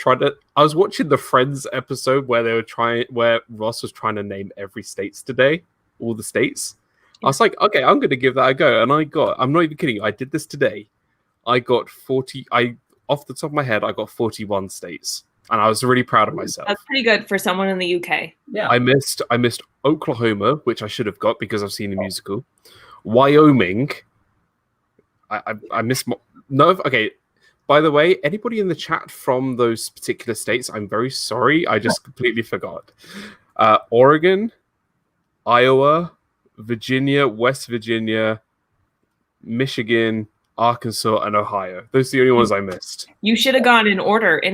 watching the Friends episode where Ross was trying to name every states today, all the states. I was like, okay, I'm going to give that a go, and I'm not even kidding you. I did this today. I got 40. Off the top of my head, I got 41 states, and I was really proud of myself. That's pretty good for someone in the UK. Yeah, I missed Oklahoma, which I should have got because I've seen the musical. Wyoming, I missed. Okay. By the way, anybody in the chat from those particular states, I'm very sorry. I just completely forgot. Oregon, Iowa, Virginia, West Virginia, Michigan, Arkansas, and Ohio. Those are the only ones I missed. You should have gone in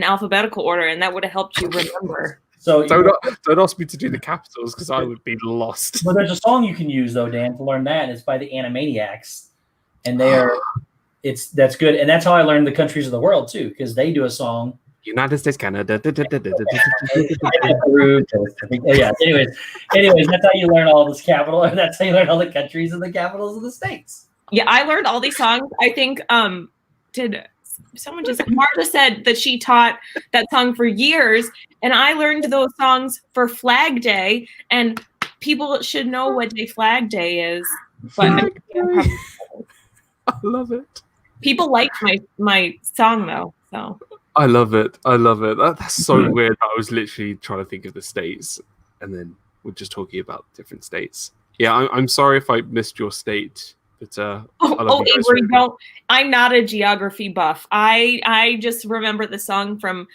alphabetical order, and that would have helped you remember. So don't ask me to do the capitals because I would be lost. Well, there's a song you can use though, Dan, to learn that. It's by the Animaniacs, and that's good, and that's how I learned the countries of the world too, because they do a song. United States, Canada. Yeah. Anyways, that's how you learn all this capital. That's how you learn all the countries and the capitals of the states. Yeah, I learned all these songs. I think did someone just Marta said that she taught that song for years, and I learned those songs for Flag Day, and people should know what day Flag Day is. But I love it. People liked my song though, so I love it. I love it. That's so weird. I was literally trying to think of the states, and then we're just talking about different states. Yeah, I'm sorry if I missed your state, but Avery, don't. I'm not a geography buff. I just remember the song from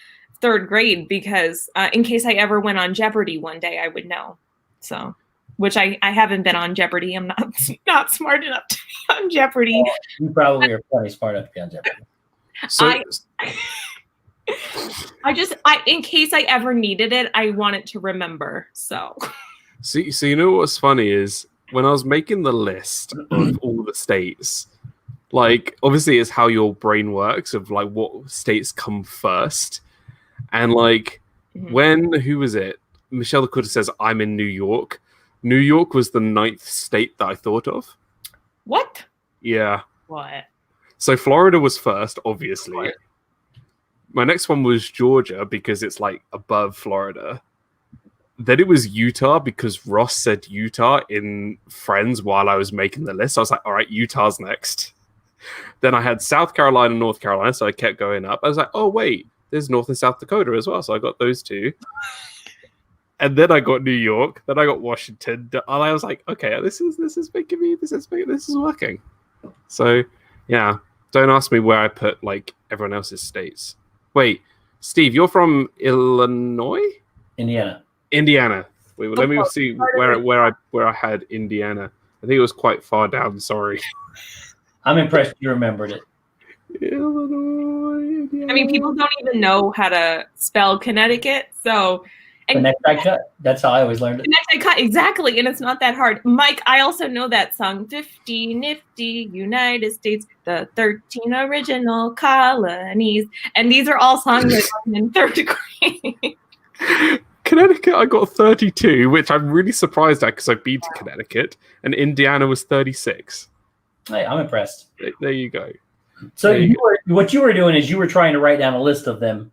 3rd grade because in case I ever went on Jeopardy one day, I would know. So. Which I haven't been on Jeopardy. I'm not smart enough to be on Jeopardy. Well, you probably are plenty smart enough to be on Jeopardy. So, I in case I ever needed it, I wanted to remember. So you know what's funny is when I was making the list of all the states, like obviously it's how your brain works of like what states come first, and like who was it? Michelle Dakota says I'm in New York. New York was the 9th state that I thought of. What? Yeah. What? So Florida was first, obviously. What? My next one was Georgia because it's like above Florida. Then it was Utah because Ross said Utah in Friends while I was making the list. I was like, all right, Utah's next. Then I had South Carolina, North Carolina, so I kept going up. I was like, oh, wait, there's North and South Dakota as well. So I got those two. And then I got New York. Then I got Washington. And I was like, okay, this is working. So, yeah. Don't ask me where I put like everyone else's states. Wait, Steve, you're from Illinois? Indiana. Wait, let me see where I had Indiana. I think it was quite far down. Sorry. I'm impressed you remembered it. Illinois. Indiana. I mean, people don't even know how to spell Connecticut, so. Connecticut. That's how I always learned it. Connecticut, exactly, and it's not that hard. Mike, I also know that song, 50 Nifty United States, the 13 original colonies, and these are all songs I learned in 3rd grade. Connecticut, I got 32, which I'm really surprised at because I've been to Connecticut, and Indiana was 36. Hey, I'm impressed. There you go. So what you were doing is you were trying to write down a list of them,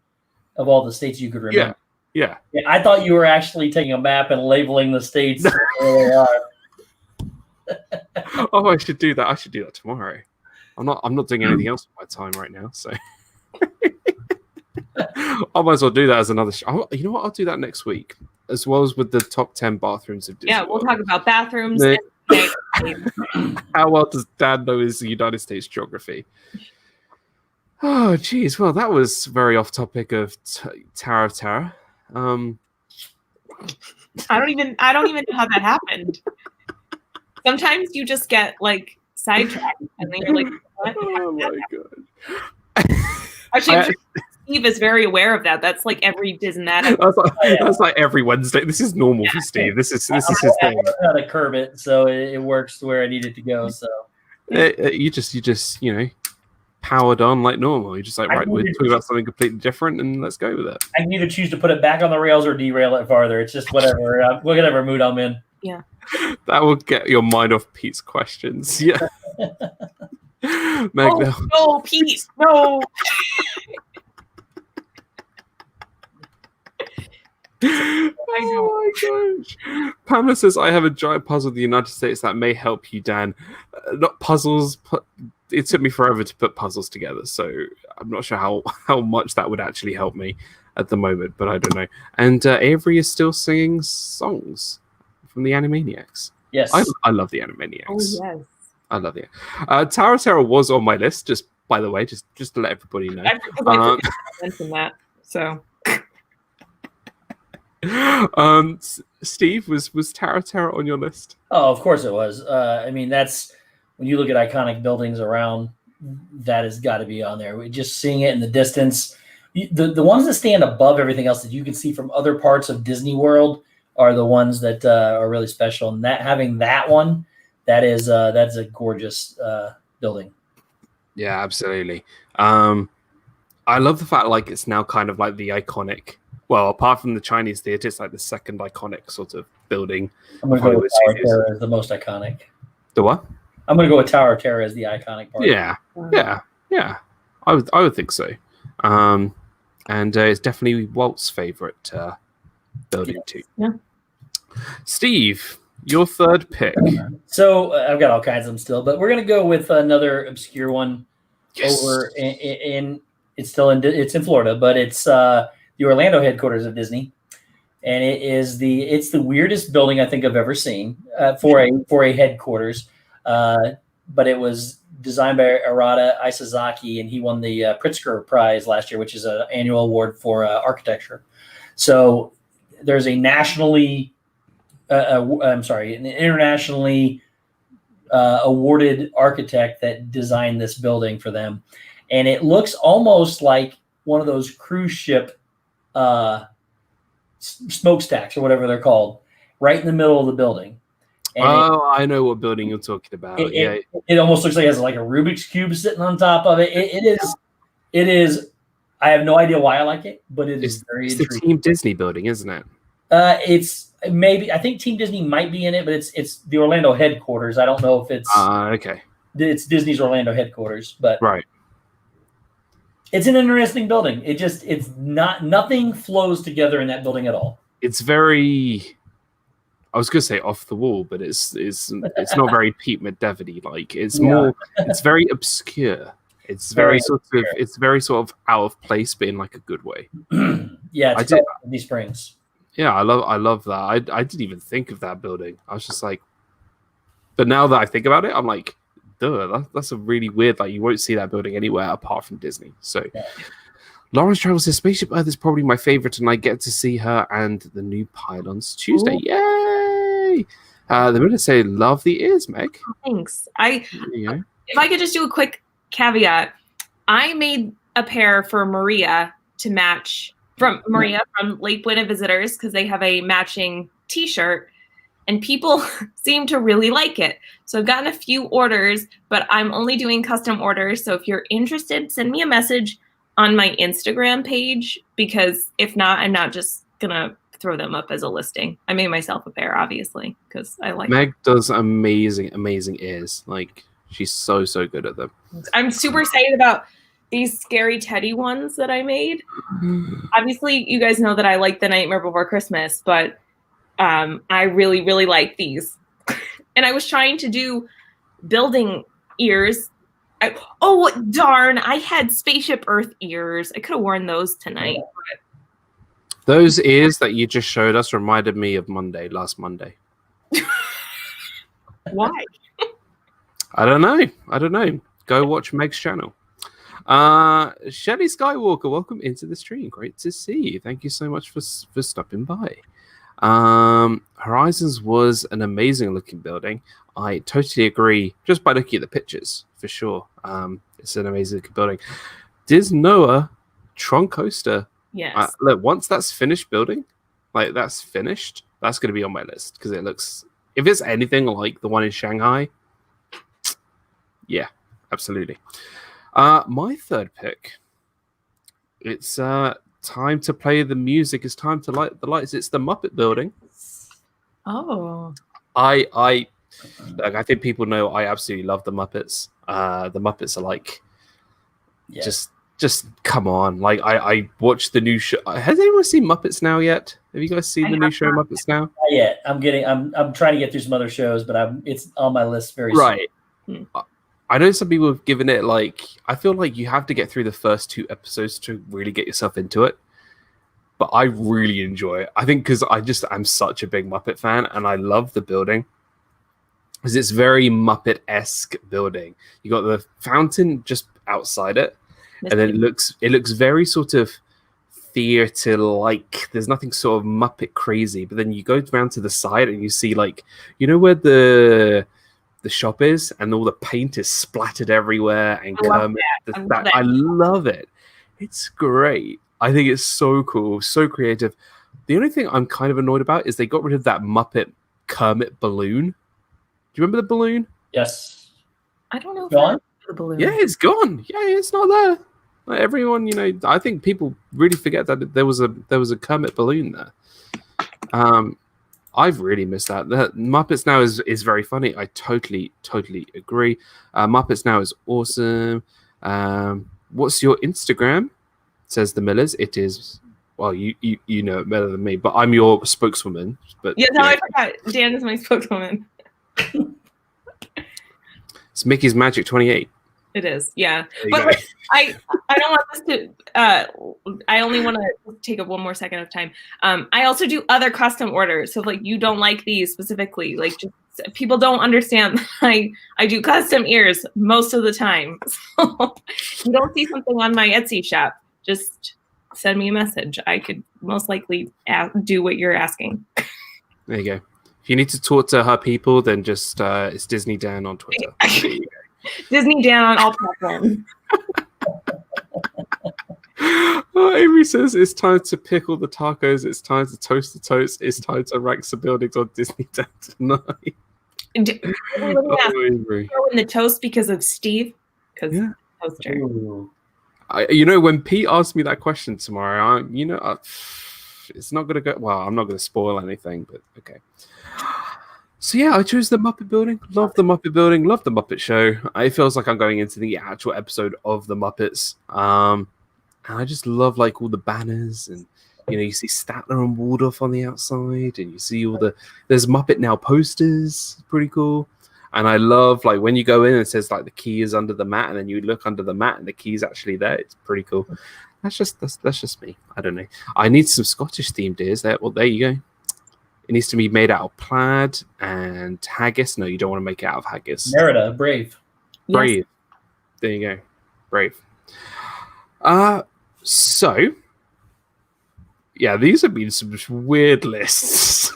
of all the states you could remember. Yeah. I thought you were actually taking a map and labeling the states where they are. Oh, I should do that. I should do that tomorrow. I'm not doing anything else with my time right now, so I might as well do that as another show. You know what? I'll do that next week, as well as with the top 10 bathrooms of Disney. Yeah, we'll talk about bathrooms. How well does Dan know his United States geography? Oh, geez. Well, that was very off topic of Tower of Terror. I don't even know how that happened. Sometimes you just get like sidetracked and then you're like, what? Oh my god. Actually, Steve is very aware of that. That's like every DIZNEYDAN. That's like every Wednesday. This is normal for Steve. This is his thing. I know how to curb it, so it works to where I need it to go. So you just powered on like normal. You're just like, right, we're talking about something completely different, and let's go with it. I can either choose to put it back on the rails or derail it farther. It's just whatever mood I'm in. Yeah. That will get your mind off Pete's questions. Yeah. Meg, no, Pete, no. Oh my gosh. Pamela says, I have a giant puzzle of the United States that may help you, Dan. Not puzzles, it took me forever to put puzzles together, so I'm not sure how much that would actually help me at the moment, but I don't know. And Avery is still singing songs from the Animaniacs. Yes. I love the Animaniacs. Oh, yes. I love it. Tower of Terror was on my list, just by the way, just to let everybody know. I mentioned that, so... Steve, was Tower of Terror on your list? Oh, of course it was. I mean, that's when you look at iconic buildings around, that has got to be on there. Just seeing it in the distance, the ones that stand above everything else that you can see from other parts of Disney World are the ones that are really special. And that having that one, that's a gorgeous building. Yeah, absolutely. I love the fact like it's now kind of like the iconic. Well, apart from the Chinese theater, it's like the second iconic sort of building. I'm going to go with Tower of Terror as the most iconic. The what? I'm going to go with Tower of Terror as the iconic part. Yeah. I would think so. And it's definitely Walt's favorite building too. Yeah. Steve, your third pick. So I've got all kinds of them still, but we're gonna go with another obscure one. Yes. Over in it's in Florida, but it's the Orlando headquarters of Disney, and it's the weirdest building I think I've ever seen for a headquarters. But it was designed by Arata Isazaki, and he won the Pritzker Prize last year, which is an annual award for architecture. So there's an internationally awarded architect that designed this building for them, and it looks almost like one of those cruise ship smokestacks or whatever they're called, right in the middle of the building. And I know what building you're talking about. It almost looks like it has like a Rubik's Cube sitting on top of it. It is. I have no idea why I like it, but it's very the intriguing. Team Disney building, isn't it? It's maybe, I think Team Disney might be in it, but it's the Orlando headquarters. I don't know if it's okay. It's Disney's Orlando headquarters, but right. It's an interesting building. It's nothing flows together in that building at all. It's very, I was gonna say off the wall, but it's not very Pete Medevity like. It's more. It's very obscure. It's very sort of out of place, but in like a good way. Yeah, it's Disney Springs. Yeah, I love that. I didn't even think of that building. I was just like, but now that I think about it, I'm like, duh, that's a really weird. Like, you won't see that building anywhere apart from Disney. So, Lawrence Travels to Spaceship Earth is probably my favorite, and I get to see her and the new pylons Tuesday. Ooh. Yay! The minute say love the ears, Meg. Thanks. If I could just do a quick caveat, I made a pair for Maria to match from Lake Buena Visitors because they have a matching T-shirt, and people seem to really like it. So I've gotten a few orders, but I'm only doing custom orders. So if you're interested, send me a message on my Instagram page, because if not, I'm not just gonna throw them up as a listing. I made myself a pair, obviously, because I like Meg does amazing ears. Like, she's so good at them. I'm super excited about these scary teddy ones that I made. Obviously, you guys know that I like The Nightmare Before Christmas, but I really like these. And I was trying to do building ears. Oh, darn. I had Spaceship Earth ears. I could have worn those tonight. But... Those ears that you just showed us reminded me of last Monday. Why? I don't know. Go watch Meg's channel. Shelly Skywalker, welcome into the stream. Great to see you. Thank you so much for stopping by. Horizons was an amazing looking building. I totally agree, just by looking at the pictures, for sure. It's an amazing looking building. DIZNEYDAN Tron Coaster. Yes. Look, once that's finished building, like that's finished, that's going to be on my list, because it looks, if it's anything like the one in Shanghai, yeah, absolutely. My third pick, it's time to play the music. It's time to light the lights. It's the Muppet Building. Oh. I think people know I absolutely love the Muppets. The Muppets are like, just come on. Like, I watched the new show. Has anyone seen Muppets Now yet? Have you guys seen the new show Muppets Now? Not yet. I'm trying to get through some other shows, but it's on my list very right. soon. I know some people have given it, like, I feel like you have to get through the first 2 episodes to really get yourself into it. But I really enjoy it. I think because I'm such a big Muppet fan, and I love the building. Because it's very Muppet-esque building. You got the fountain just outside it, and then it looks very sort of theater-like. There's nothing sort of Muppet crazy. But then you go around to the side and you see, like, you know where the shop is, and all the paint is splattered everywhere, and I love it. It's great. I think it's so cool, so creative. The only thing I'm kind of annoyed about is they got rid of that Muppet Kermit balloon. Do you remember the balloon? Yes. I don't know if gone? the balloon. Yeah, it's gone. Yeah, it's not there. Like, everyone, I think people really forget that there was a Kermit balloon there. I've really missed that. The Muppets Now is very funny. I totally agree. Muppets Now is awesome. what's your Instagram? Says the Millers. It is, well, you know it better than me, but I'm your spokeswoman. But yeah, no, I forgot. Dan is my spokeswoman. It's Mickey's Magic 28. It is, yeah. But like, I don't want this to. I only want to take up one more second of time. I also do other custom orders. So like, you don't like these specifically, like just people don't understand. I do custom ears most of the time. So if you don't see something on my Etsy shop, just send me a message. I could most likely do what you're asking. There you go. If you need to talk to her people, then just it's Disney Dan on Twitter. Disney Dan on all platforms. Avery says it's time to pickle the tacos. It's time to toast the toast. It's time to rank some buildings on Disney Dan tonight. Avery. Throw in the toast because of Steve. Because toaster. When Pete asked me that question tomorrow, it's not going to go well. I'm not going to spoil anything, but okay. So yeah, I chose the Muppet Building. Love the Muppet Building. Love the Muppet Show. It feels like I'm going into the actual episode of the Muppets. And I just love like all the banners, and you see Statler and Waldorf on the outside, and you see there's Muppet Now posters. Pretty cool. And I love like when you go in and it says like the key is under the mat, and then you look under the mat and the key's actually there. It's pretty cool. That's just me. I don't know. I need some Scottish themed ears there. Well, there you go. It needs to be made out of plaid and haggis. No, you don't want to make it out of haggis. Merida, Brave. Brave. Yes. There you go. Brave. So, yeah, these have been some weird lists.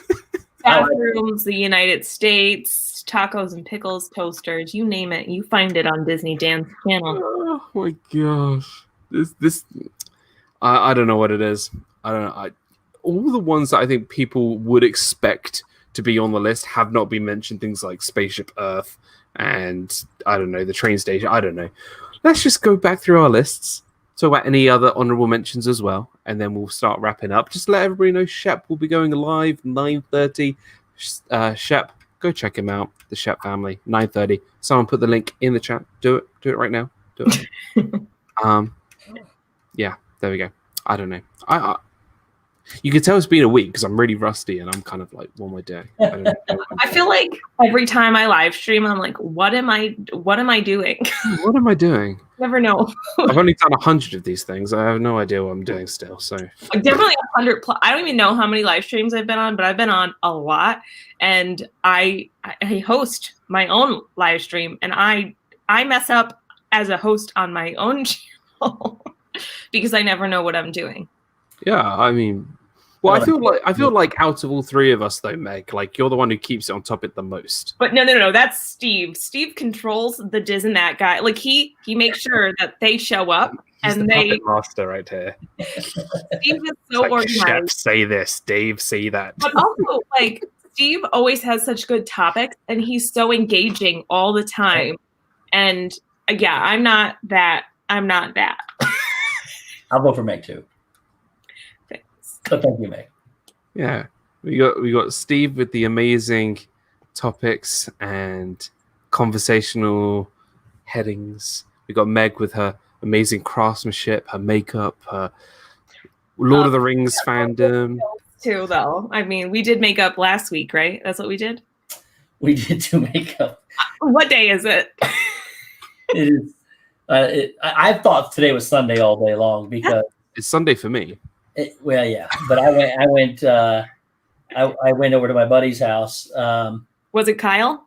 Bathrooms, the United States, tacos and pickles, toasters, you name it. You find it on Disney Dan's channel. Oh, my gosh. This I don't know what it is. I don't know. All the ones that I think people would expect to be on the list have not been mentioned. Things like Spaceship Earth and, I don't know, the train station. I don't know. Let's just go back through our lists, talk about any other honorable mentions as well, and then we'll start wrapping up. Just let everybody know Shep will be going live 9:30. Shep, go check him out. The Shep family, 9:30. Someone put the link in the chat. Do it right now. Do it. Yeah, there we go. I don't know. You can tell it's been a week because I'm really rusty and I'm kind of like, what am I doing? I feel like every time I live stream, I'm like, what am I doing? What am I doing? Never know. I've only done 100 of these things. I have no idea what I'm doing still. So like definitely 100 plus. I don't even know how many live streams I've been on, but I've been on a lot. And I host my own live stream, and I mess up as a host on my own channel because I never know what I'm doing. Yeah, I mean, well, I feel like out of all three of us, though, Meg, like you're the one who keeps it on topic the most. But no, that's Steve. Steve controls the Diz and that guy. Like he makes sure that they show up. He's and the they puppet master right here. Steve is so like, organized. Chef, say this, Dave, say that. But also, like Steve always has such good topics, and he's so engaging all the time. And yeah, I'm not that. I'll vote for Meg too. So thank you, Meg. Yeah, we got Steve with the amazing topics and conversational headings. We got Meg with her amazing craftsmanship, her makeup, her Lord of the Rings fandom. Too, though. I mean, we did makeup last week, right? That's what we did. We did do makeup. What day is it? It is. I thought today was Sunday all day long because it's Sunday for me. Well, yeah, but I went over to my buddy's house. Was it Kyle?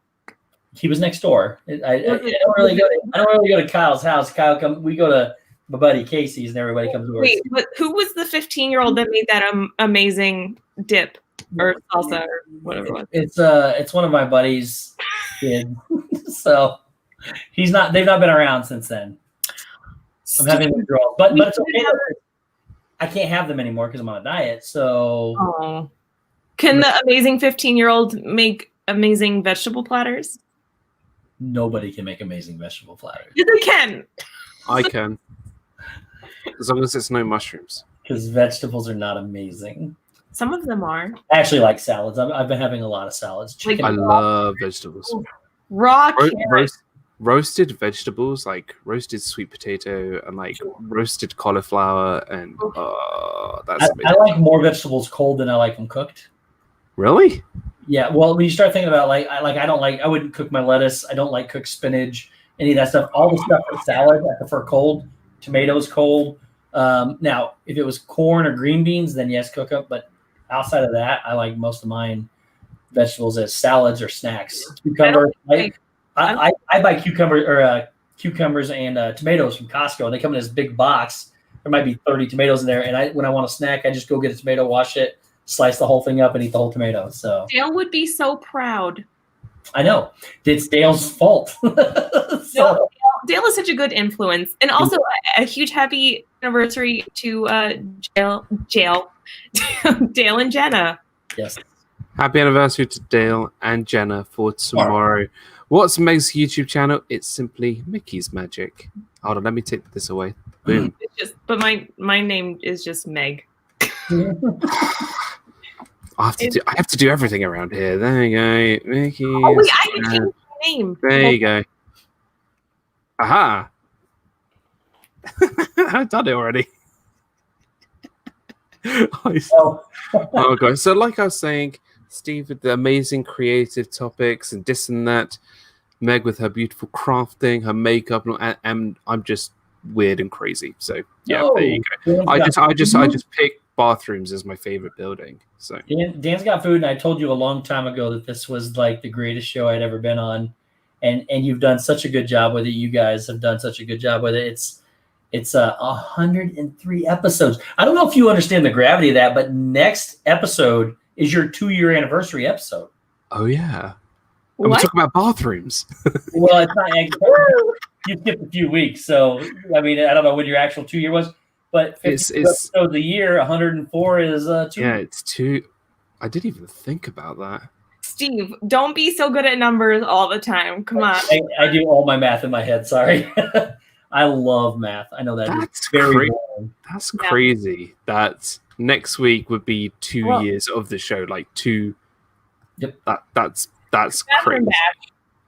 He was next door. I don't really go to Kyle's house. We go to my buddy Casey's, and everybody comes over. Wait, but who was the 15-year-old that made that amazing dip or salsa or whatever it was? It's one of my buddies' kids. So they've not been around since then. I'm having withdrawals, but it's okay. I can't have them anymore because I'm on a diet. So, can the amazing 15-year-old make amazing vegetable platters? Nobody can make amazing vegetable platters. Yes, they can. I can, as long as it's no mushrooms. Because vegetables are not amazing. Some of them are. I actually like salads. I've been having a lot of salads. I love vegetables. Raw roasted vegetables, like roasted sweet potato and like roasted cauliflower, and that's amazing. I like more vegetables cold than I like them cooked. Really? Yeah. Well, when you start thinking about I wouldn't cook my lettuce. I don't like cooked spinach, any of that stuff. All the stuff for salad, I prefer cold. Tomatoes cold. Now, if it was corn or green beans, then yes, cook them. But outside of that, I like most of mine vegetables as salads or snacks. Cucumber. I buy cucumbers and tomatoes from Costco, and they come in this big box. There might be 30 tomatoes in there, and when I want a snack, I just go get a tomato, wash it, slice the whole thing up, and eat the whole tomato. So Dale would be so proud. I know it's Dale's fault. No, Dale is such a good influence, and also a huge happy anniversary to Dale and Jenna. Yes. Happy anniversary to Dale and Jenna for tomorrow. What's Meg's YouTube channel? It's simply Mickey's Magic. Hold on, let me take this away. Boom. But my name is just Meg. I have to do everything around here. There you go, Mickey. Oh wait, I can change my name. There you go. Aha! I've done it already. Oh god! So, like I was saying, Steve with the amazing creative topics and this and that. Meg with her beautiful crafting, her makeup, and I'm just weird and crazy. So yeah, there you go. I just pick bathrooms as my favorite building. So Dan's got food, and I told you a long time ago that this was like the greatest show I'd ever been on, and you've done such a good job with it. You guys have done such a good job with it. It's 103 episodes. I don't know if you understand the gravity of that, but next episode is your 2-year anniversary episode. Oh yeah. And we're talking about bathrooms. Well, it's not. You skipped a few weeks, so I mean, I don't know when your actual 2-year was, but 50 episodes a year, 104 is 2. Yeah, it's 2. I didn't even think about that. Steve, don't be so good at numbers all the time. Come on. I do all my math in my head. Sorry. I love math. I know that's very boring. That's crazy. That next week would be 2 years of the show, like 2. Yep. That's crazy.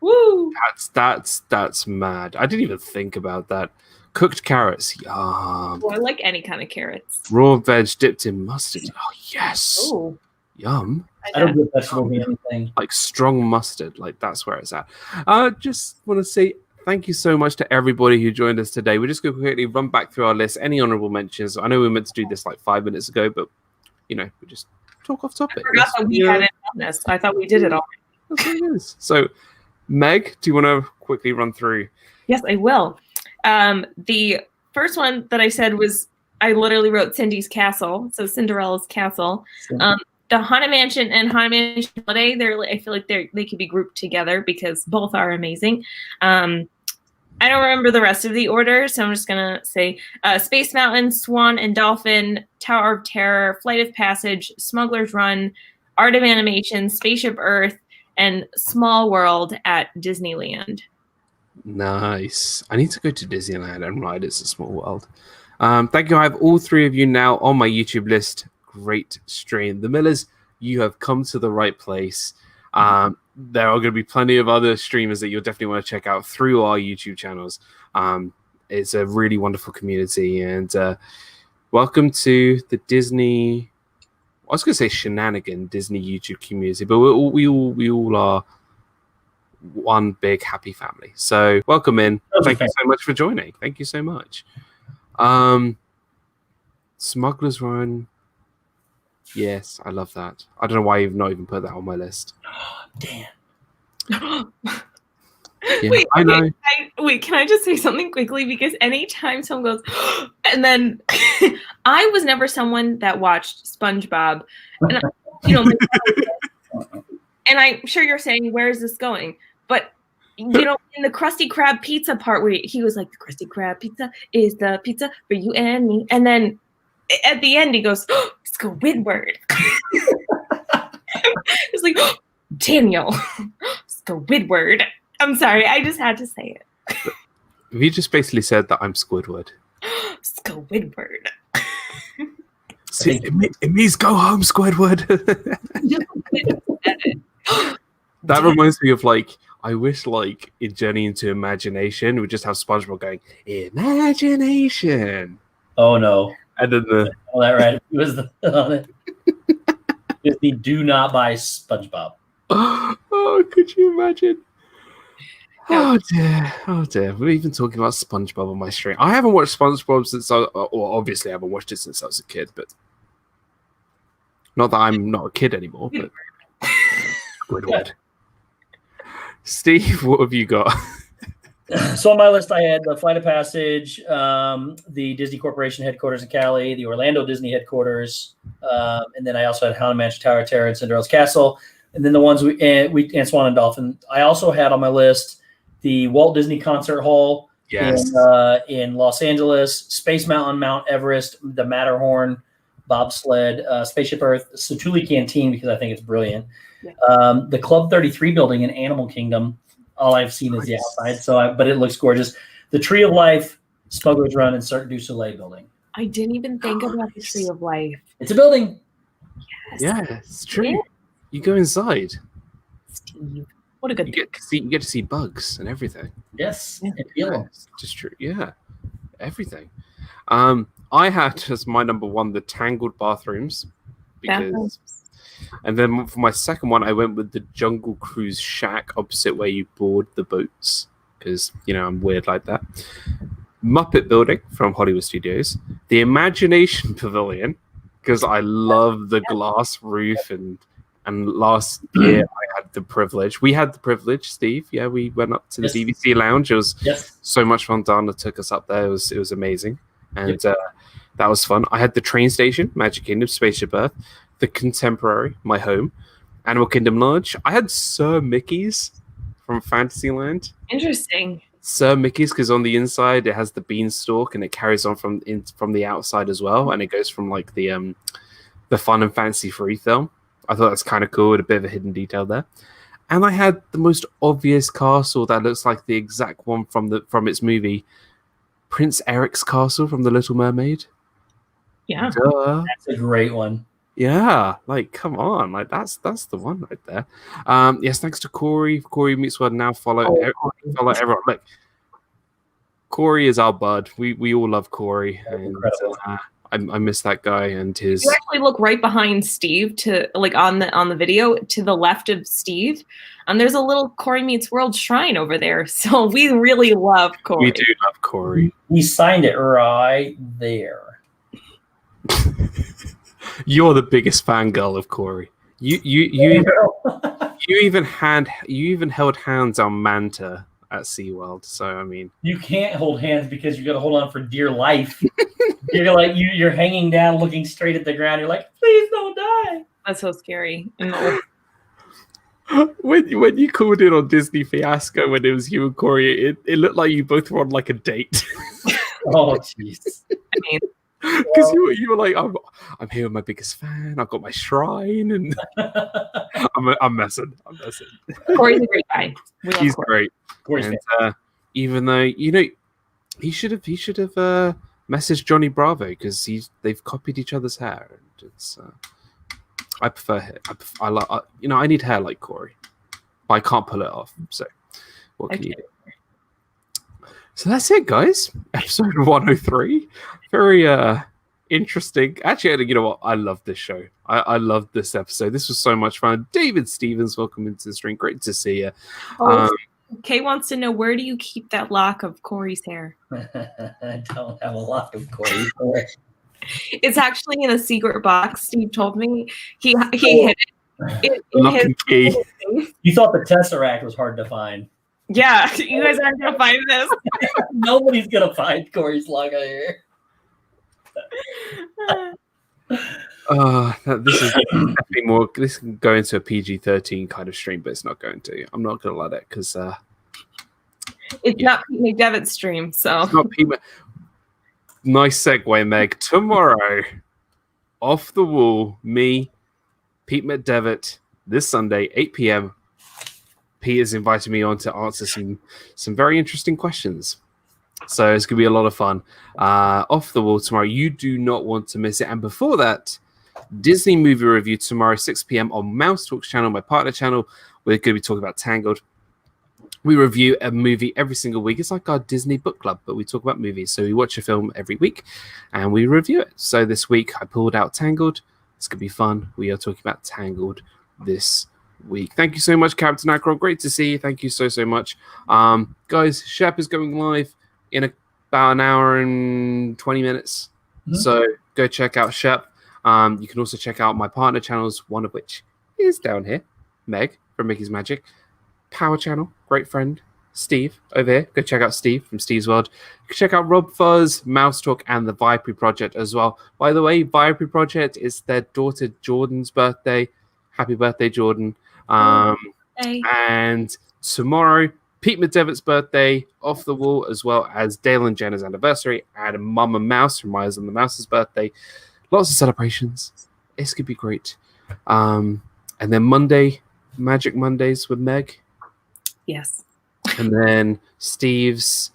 Woo! That's mad. I didn't even think about that. Cooked carrots, yum. Oh, I like any kind of carrots. Raw veg dipped in mustard. Oh yes. Ooh. Yum. I don't do vegetable anything. Like strong mustard, like that's where it's at. Just want to say thank you so much to everybody who joined us today. We're just going to quickly run back through our list. Any honorable mentions? I know we meant to do this like 5 minutes ago, but we just talk off topic. I forgot that we hadn't done this. I thought we did it already. That's what it is. So, Meg, do you want to quickly run through? Yes, I will. The first one that I said was I literally wrote Cindy's Castle, so Cinderella's Castle. The Haunted Mansion and Haunted Mansion Holiday, I feel like they could be grouped together because both are amazing. I don't remember the rest of the order, so I'm just gonna say Space Mountain, Swan and Dolphin, Tower of Terror, Flight of Passage, Smuggler's Run, Art of Animation, Spaceship Earth, and Small World at Disneyland. Nice. I need to go to Disneyland and ride It's a Small World. Thank you. I have all 3 of you now on my YouTube list. Great stream. The Millers, you have come to the right place. There are going to be plenty of other streamers that you'll definitely want to check out through our YouTube channels. It's a really wonderful community. And welcome to the Disney... I was going to say shenanigan Disney YouTube community, but we all are one big happy family. So welcome in. Thank you so much for joining. Thank you so much. Smuggler's Run. Yes, I love that. I don't know why you've not even put that on my list. Damn. Yeah, wait, I know. Wait, can I just say something quickly? Because anytime someone goes, and then I was never someone that watched SpongeBob, and and I'm sure you're saying, where is this going? But in the Krusty Krab pizza part where he was like, the Krusty Krab pizza is the pizza for you and me, and then at the end he goes, Squidward. It's like, Daniel, Squidward. I'm sorry, I just had to say it. You just basically said that I'm Squidward. Squidward. See, it means go home, Squidward. That reminds me of I wish, like, in Journey into Imagination, we just have SpongeBob going, Imagination. Oh no. And then Oh, that right. It was the Disney do not buy SpongeBob. Oh, could you imagine? No. Oh dear, oh dear. We're even talking about SpongeBob on my stream. I haven't watched SpongeBob since obviously I haven't watched it since I was a kid, but not that I'm not a kid anymore, but Squidward. Steve, what have you got? So on my list, I had the Flight of Passage, the Disney Corporation headquarters in Cali, the Orlando Disney headquarters, and then I also had Haunted Mansion, Tower of Terror, and Cinderella's Castle, and then the ones and Swan and Dolphin. I also had on my list the Walt Disney Concert Hall in Los Angeles, Space Mountain, Mount Everest, the Matterhorn, bobsled, Spaceship Earth, Satuli Canteen because I think it's brilliant, the Club 33 building in Animal Kingdom. All I've seen is the outside, but it looks gorgeous. The Tree of Life, Smuggler's Run, and Cirque du Soleil building. I didn't even think about the Tree of Life. It's a building. Yes. Yeah, it's true. Yeah. You go inside. Steve, what a good. You get to see bugs and everything. Yes, it's just true. Yeah, everything. I had as my number one the Tangled bathrooms because. And then for my second one, I went with the Jungle Cruise Shack opposite where you board the boats because, I'm weird like that. Muppet Building from Hollywood Studios. The Imagination Pavilion because I love the glass roof. And last year I had the privilege. We had the privilege, Steve. Yeah, we went up to the BBC Lounge. It was so much fun. Dana took us up there. It was amazing. And that was fun. I had the train station, Magic Kingdom, Spaceship Earth. The Contemporary, my home, Animal Kingdom Lodge. I had Sir Mickey's from Fantasyland. Interesting. Sir Mickey's because on the inside it has the beanstalk and it carries on from the outside as well, and it goes from like the Fun and Fancy Free film. I thought that's kind of cool with a bit of a hidden detail there. And I had the most obvious castle that looks like the exact one from its movie, Prince Eric's castle from The Little Mermaid. Yeah, that's a great one. Yeah, like come on, like that's the one right there. Yes, thanks to Corey. Corey Meets World now follow everyone. Like Corey is our bud. We all love Corey, and I miss that guy and his. You actually look right behind Steve to like on the video to the left of Steve, and there's a little Corey Meets World shrine over there. So we really love Corey. We do love Corey. He signed it right there. You're the biggest fangirl of Corey. You even held hands on Manta at SeaWorld. So I mean, you can't hold hands because you got to hold on for dear life. you're hanging down, looking straight at the ground. You're like, please don't die. That's so scary. When you called in on Disney Fiasco when it was you and Corey, it looked like you both were on like a date. Oh jeez. I mean. Because you were like, I'm here with my biggest fan. I've got my shrine, and I'm messing. Corey's a great guy. He's great. And even though he should have messaged Johnny Bravo because they've copied each other's hair, and it's I prefer hair. I need hair like Corey, but I can't pull it off. So what can you do? So that's it, guys. Episode 103. Very interesting. Actually, you know what? I love this show. I love this episode. This was so much fun. David Stevens, welcome into the stream. Great to see you. Kay wants to know, where do you keep that lock of Corey's hair? I don't have a lock of Corey's hair. It's actually in a secret box. Steve told me he hid it. Lock and key. You thought the Tesseract was hard to find. Yeah, you guys aren't gonna find this. Nobody's gonna find Corey's lock of hair. This is definitely more. This can go into a PG-13 kind of stream, but it's not going to. I'm not gonna let it because it's not Pete McDevitt's stream. So it's not Pete. Nice segue, Meg. Tomorrow, Off the Wall, me, Pete McDevitt, this Sunday, 8 p.m. Pete has invited me on to answer some very interesting questions. So it's going to be a lot of fun. Off the Wall tomorrow. You do not want to miss it. And before that, Disney movie review tomorrow, 6 p.m. on Mouse Talks channel, my partner channel. We're going to be talking about Tangled. we review a movie every single week. It's like our Disney book club, but we talk about movies. So we watch a film every week and we review it. So this week I pulled out Tangled. It's going to be fun. We are talking about Tangled this week. Thank you so much, Captain Ackroyd. Great to see you. Thank you so much. Guys, Shep is going live in about an hour and 20 minutes. Mm-hmm. So go check out Shep. You can also check out my partner channels, one of which is down here, Meg from Mickey's Magic. Power Channel, great friend, Steve over here. Go check out Steve from Steve's World. You can check out RobFuz, Mouse Talk, and the Viapree Project as well. By the way, Viapree Project is their daughter Jordan's birthday. Happy birthday, Jordan. And tomorrow, Pete McDevitt's birthday, Off the Wall, as well as Dale and Jenna's anniversary, and Mama Mouse from Myers and the Mouse's birthday. Lots of celebrations. It's going to be great. And then Monday, Magic Mondays with Meg. Yes. And then Steve's,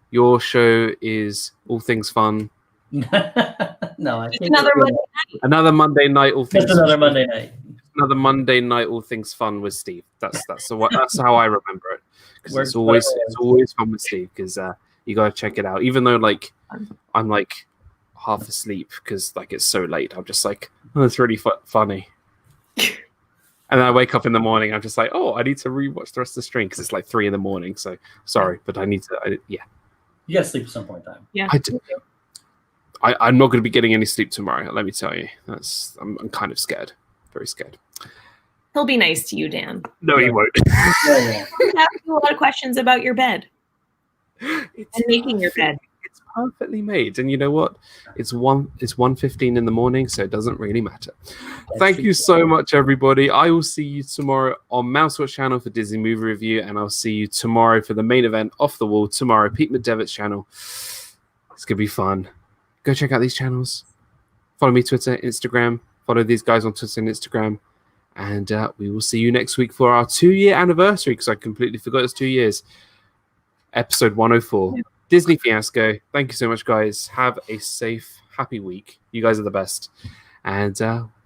your show is All Things Fun. No, I think another Monday night. Another Monday night, All Things. Just another Monday night. Another Monday night, All Things Fun with Steve. That's how I remember it. Because it's always fun with Steve. Because you gotta check it out. Even though like I'm like half asleep because like it's so late. I'm just like, oh, it's really funny. And then I wake up in the morning. I'm just like, oh, I need to rewatch the rest of the stream because it's like 3 a.m. So sorry, but I need to. Yeah. You gotta sleep at some point in time. Yeah. I'm not going to be getting any sleep tomorrow. Let me tell you. I'm kind of scared. Very scared. He'll be nice to you, Dan. No, he won't. He's asking a lot of questions about your bed and making your bed. It's perfectly made, and you know what? It's 1:15 in the morning, so it doesn't really matter. Thank you so much, everybody. I will see you tomorrow on Mousewatch channel for Disney Movie Review, and I'll see you tomorrow for the main event, Off the Wall, tomorrow, Pete McDevitt's channel. It's going to be fun. Go check out these channels. Follow me Twitter, Instagram. Follow these guys on Twitter and Instagram. And we will see you next week for our 2-year anniversary, because I completely forgot it's 2 years. Episode 104. Yeah. Disney Fiasco. Thank you so much, guys. Have a safe, happy week. You guys are the best. And